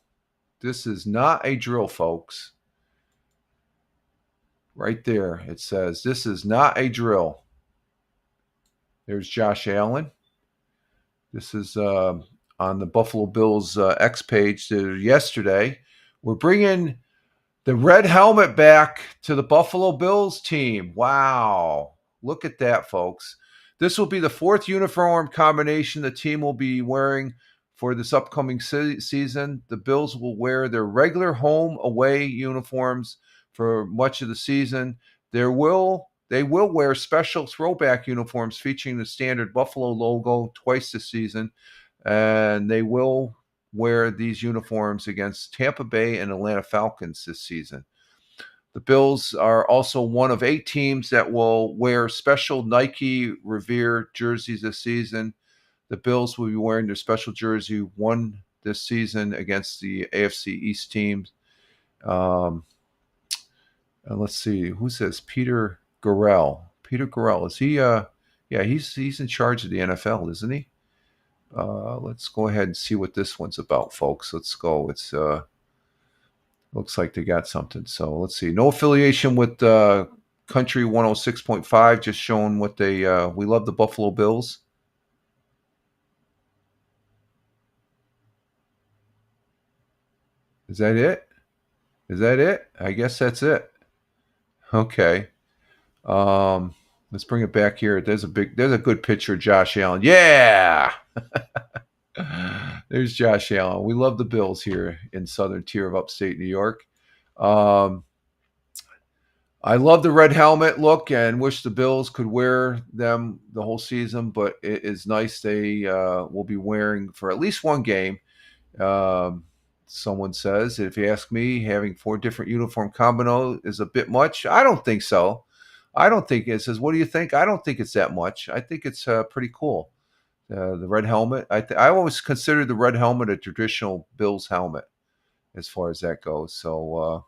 This is not a drill, folks. Right there, it says, this is not a drill. There's Josh Allen. This is on the Buffalo Bills X page yesterday. We're bringing the red helmet back to the Buffalo Bills team. Wow. Look at that, folks. This will be the 4th uniform combination the team will be wearing for this upcoming season. The Bills will wear their regular home away uniforms for much of the season. They will wear special throwback uniforms featuring the standard Buffalo logo twice this season, and they will wear these uniforms against Tampa Bay and Atlanta Falcons this season. The Bills are also one of 8 teams that will wear special Nike Revere jerseys this season. The Bills will be wearing their special jersey 1 this season against the AFC East teams. Let's see, who says Peter Gorell? Peter Gorell, is he? Yeah, he's in charge of the NFL, isn't he? Let's go ahead and see what this one's about, folks. Let's go. It's looks like they got something. So let's see. No affiliation with Country 106.5. Just showing what they. We love the Buffalo Bills. Is that it? Is that it? I guess that's it. Okay. Let's bring it back here. There's a good picture of Josh Allen. Yeah. There's Josh Allen. We love the Bills here in Southern Tier of upstate New York. I love the red helmet look and wish the Bills could wear them the whole season, but it is nice they will be wearing for at least one game. Someone says, if you ask me, having 4 different uniform combino is a bit much. I don't think so. I don't think it says, what do you think? I don't think it's that much. I think it's pretty cool. The red helmet. I always consider the red helmet a traditional Bills helmet as far as that goes. So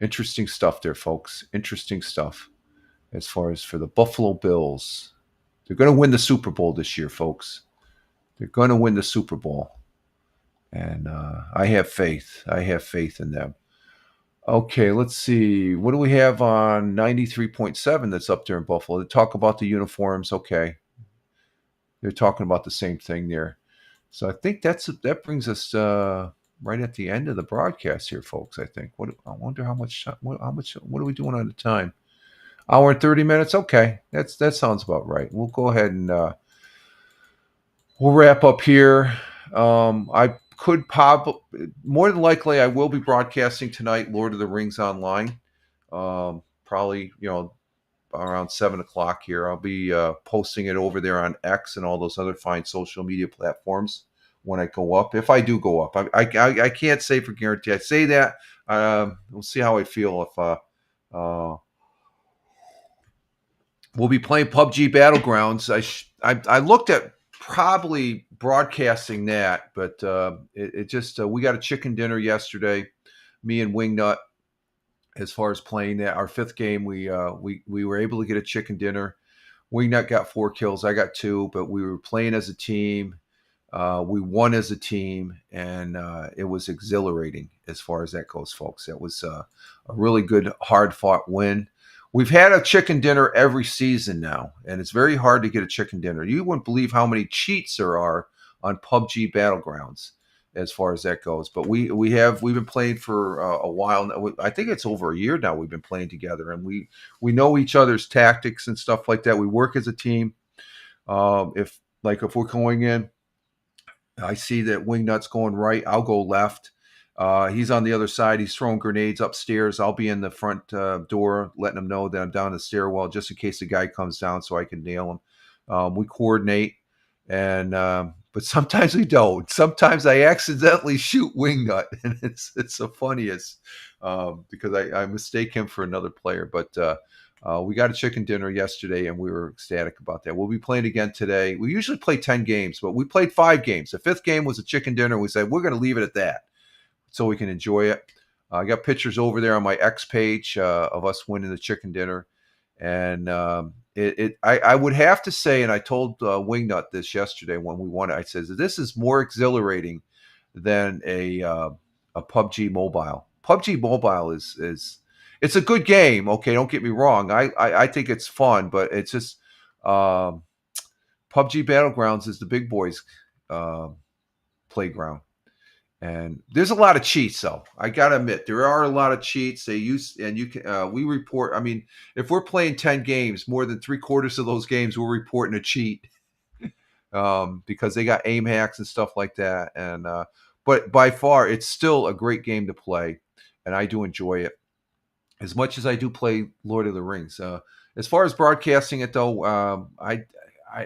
interesting stuff there, folks. Interesting stuff as far as for the Buffalo Bills. They're going to win the Super Bowl this year, folks. They're going to win the Super Bowl. And I have faith. I have faith in them. Okay, let's see. What do we have on 93.7 that's up there in Buffalo? They talk about the uniforms. Okay. They're talking about the same thing there. So I think that brings us right at the end of the broadcast here, folks, I think. I wonder how much what are we doing on the time? Hour and 30 minutes? Okay. That sounds about right. We'll go ahead and we'll wrap up here. I could more than likely I will be broadcasting tonight Lord of the Rings online, probably around 7:00 here. I'll be posting it over there on X and all those other fine social media platforms when I go up, if I do go up. I can't say for guarantee. I say that we'll see how I feel if we'll be playing PUBG Battlegrounds. I looked at probably broadcasting that, but it just we got a chicken dinner yesterday, me and Wingnut. As far as playing that, our 5th game, we were able to get a chicken dinner. Wingnut got 4 kills. I got 2, but we were playing as a team. We won as a team, and it was exhilarating as far as that goes, folks. It was a really good, hard-fought win. We've had a chicken dinner every season now, and it's very hard to get a chicken dinner. You wouldn't believe how many cheats there are on PUBG Battlegrounds as far as that goes. But we've been playing for a while now. I think it's over a year now we've been playing together, and we know each other's tactics and stuff like that. We work as a team. If we're going in, I see that Wingnut's going right, I'll go left. He's on the other side. He's throwing grenades upstairs. I'll be in the front door, letting him know that I'm down the stairwell, just in case the guy comes down, so I can nail him. We coordinate, and but sometimes we don't. Sometimes I accidentally shoot Wingnut, and it's the funniest because I mistake him for another player. But we got a chicken dinner yesterday, and we were ecstatic about that. We'll be playing again today. We usually play 10 games, but we played 5 games. The 5th game was a chicken dinner. We said we're going to leave it at that, so we can enjoy it. I got pictures over there on my X page of us winning the chicken dinner. And I would have to say, and I told Wingnut this yesterday when we won it, I said, this is more exhilarating than a PUBG Mobile. PUBG Mobile is it's a good game. Okay, don't get me wrong. I think it's fun, but it's just PUBG Battlegrounds is the big boys playground. And there's a lot of cheats, though. I gotta admit, there are a lot of cheats. They use, and you can. We report. I mean, if we're playing 10 games, more than 3/4 of those games, we're reporting a cheat because they got aim hacks and stuff like that. And but by far, it's still a great game to play, and I do enjoy it as much as I do play Lord of the Rings. As far as broadcasting it, though,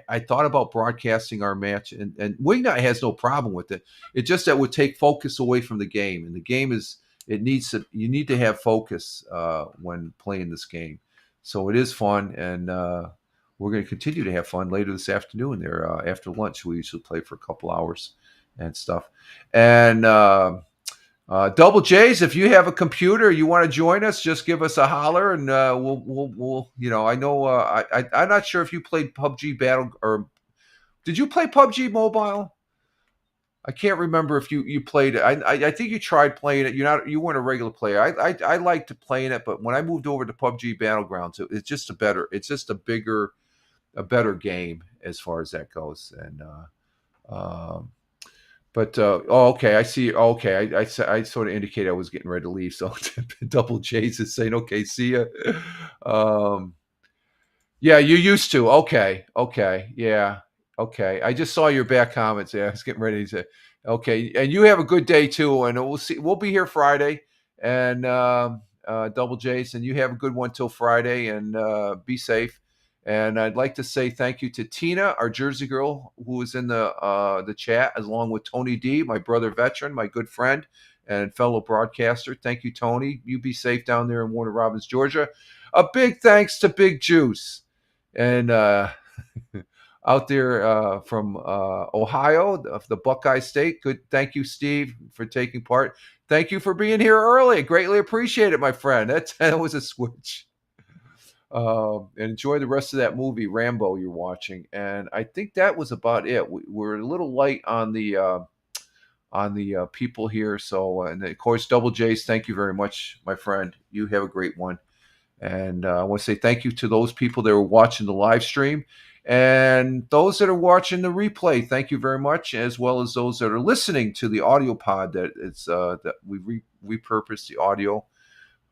I thought about broadcasting our match, and Wingnut has no problem with it. It's just that would take focus away from the game, and the game you need to have focus when playing this game. So it is fun, and we're going to continue to have fun later this afternoon. There after lunch, we usually play for a couple hours and stuff. And Double J's, if you have a computer, you want to join us, just give us a holler, and we'll I know I'm not sure if you played PUBG Battle, or did you play PUBG Mobile? I can't remember if you played it. I think you tried playing it. You weren't a regular player. I liked playing it, but when I moved over to PUBG Battlegrounds, it's just a better game as far as that goes. And But okay, I see. Okay, I sort of indicated I was getting ready to leave. So Double J's is saying, "Okay, see ya." Yeah, you used to. Okay, yeah, okay. I just saw your back comments. Yeah, I was getting ready to say, okay, and you have a good day too. And we'll see. We'll be here Friday, and Double J's, and you have a good one till Friday, and be safe. And I'd like to say thank you to Tina, our Jersey girl, who is in the chat, along with Tony D, my brother veteran, my good friend and fellow broadcaster. Thank you, Tony. You be safe down there in Warner Robins, Georgia. A big thanks to Big Juice and out there from Ohio, the Buckeye State. Good. Thank you, Steve, for taking part. Thank you for being here early. Greatly appreciate it, my friend. That was a switch. And enjoy the rest of that movie Rambo you're watching. And I think that was about it. We're a little light on the people here. So and of course, Double J's, thank you very much, my friend. You have a great one. And I want to say thank you to those people that were watching the live stream, and those that are watching the replay. Thank you very much, as well as those that are listening to the audio pod. That we repurposed the audio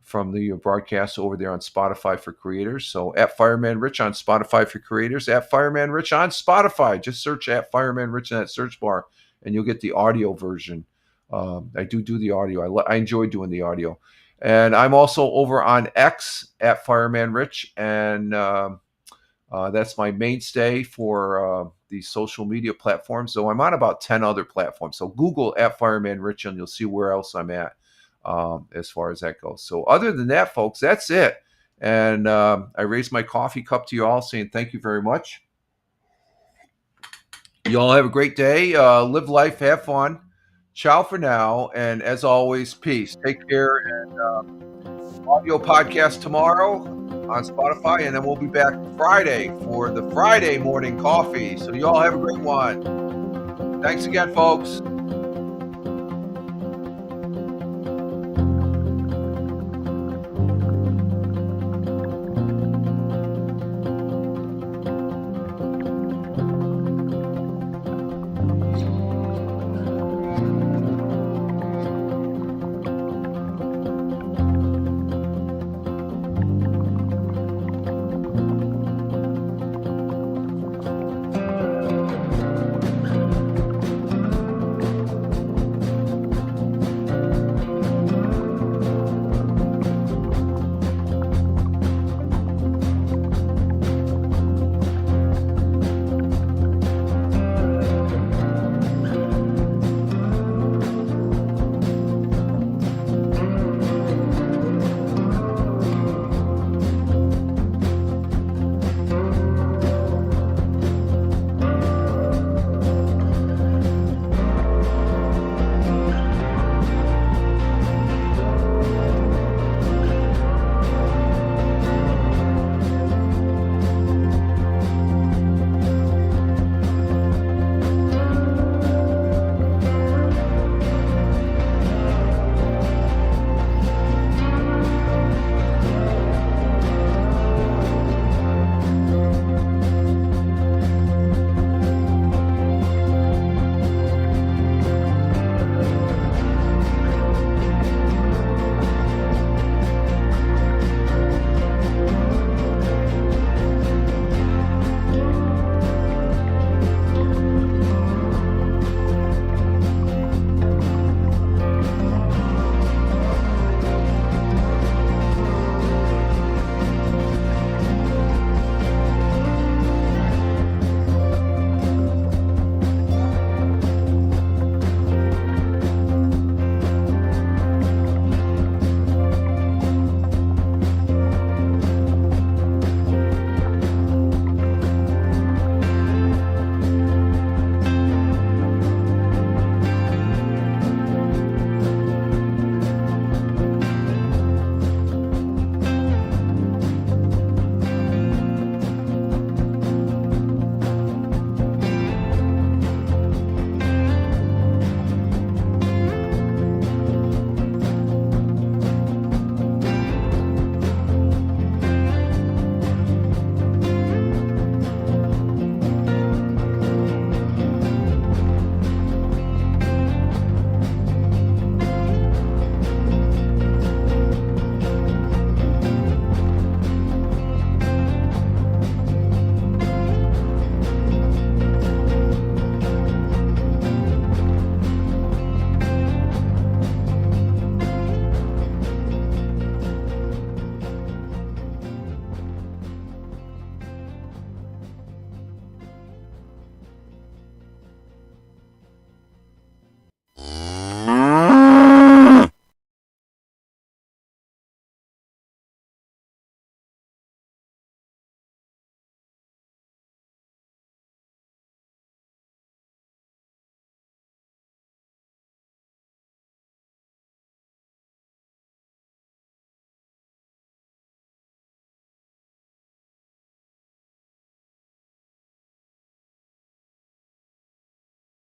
from the broadcast over there on Spotify for Creators. So at Fireman Rich on Spotify for Creators, at Fireman Rich on Spotify. Just search at Fireman Rich in that search bar, and you'll get the audio version. I do the audio. I enjoy doing the audio. And I'm also over on X at Fireman Rich, and that's my mainstay for the social media platforms. So I'm on about 10 other platforms. So Google at Fireman Rich, and you'll see where else I'm at. As far as that goes. So other than that, folks, that's it. And I raise my coffee cup to you all, saying thank you very much. You all have a great day. Live life, have fun. Ciao for now. And as always, peace. Take care. And audio podcast tomorrow. on Spotify, and then we'll be back Friday for the Friday morning coffee. So you all have a great one. Thanks again, folks.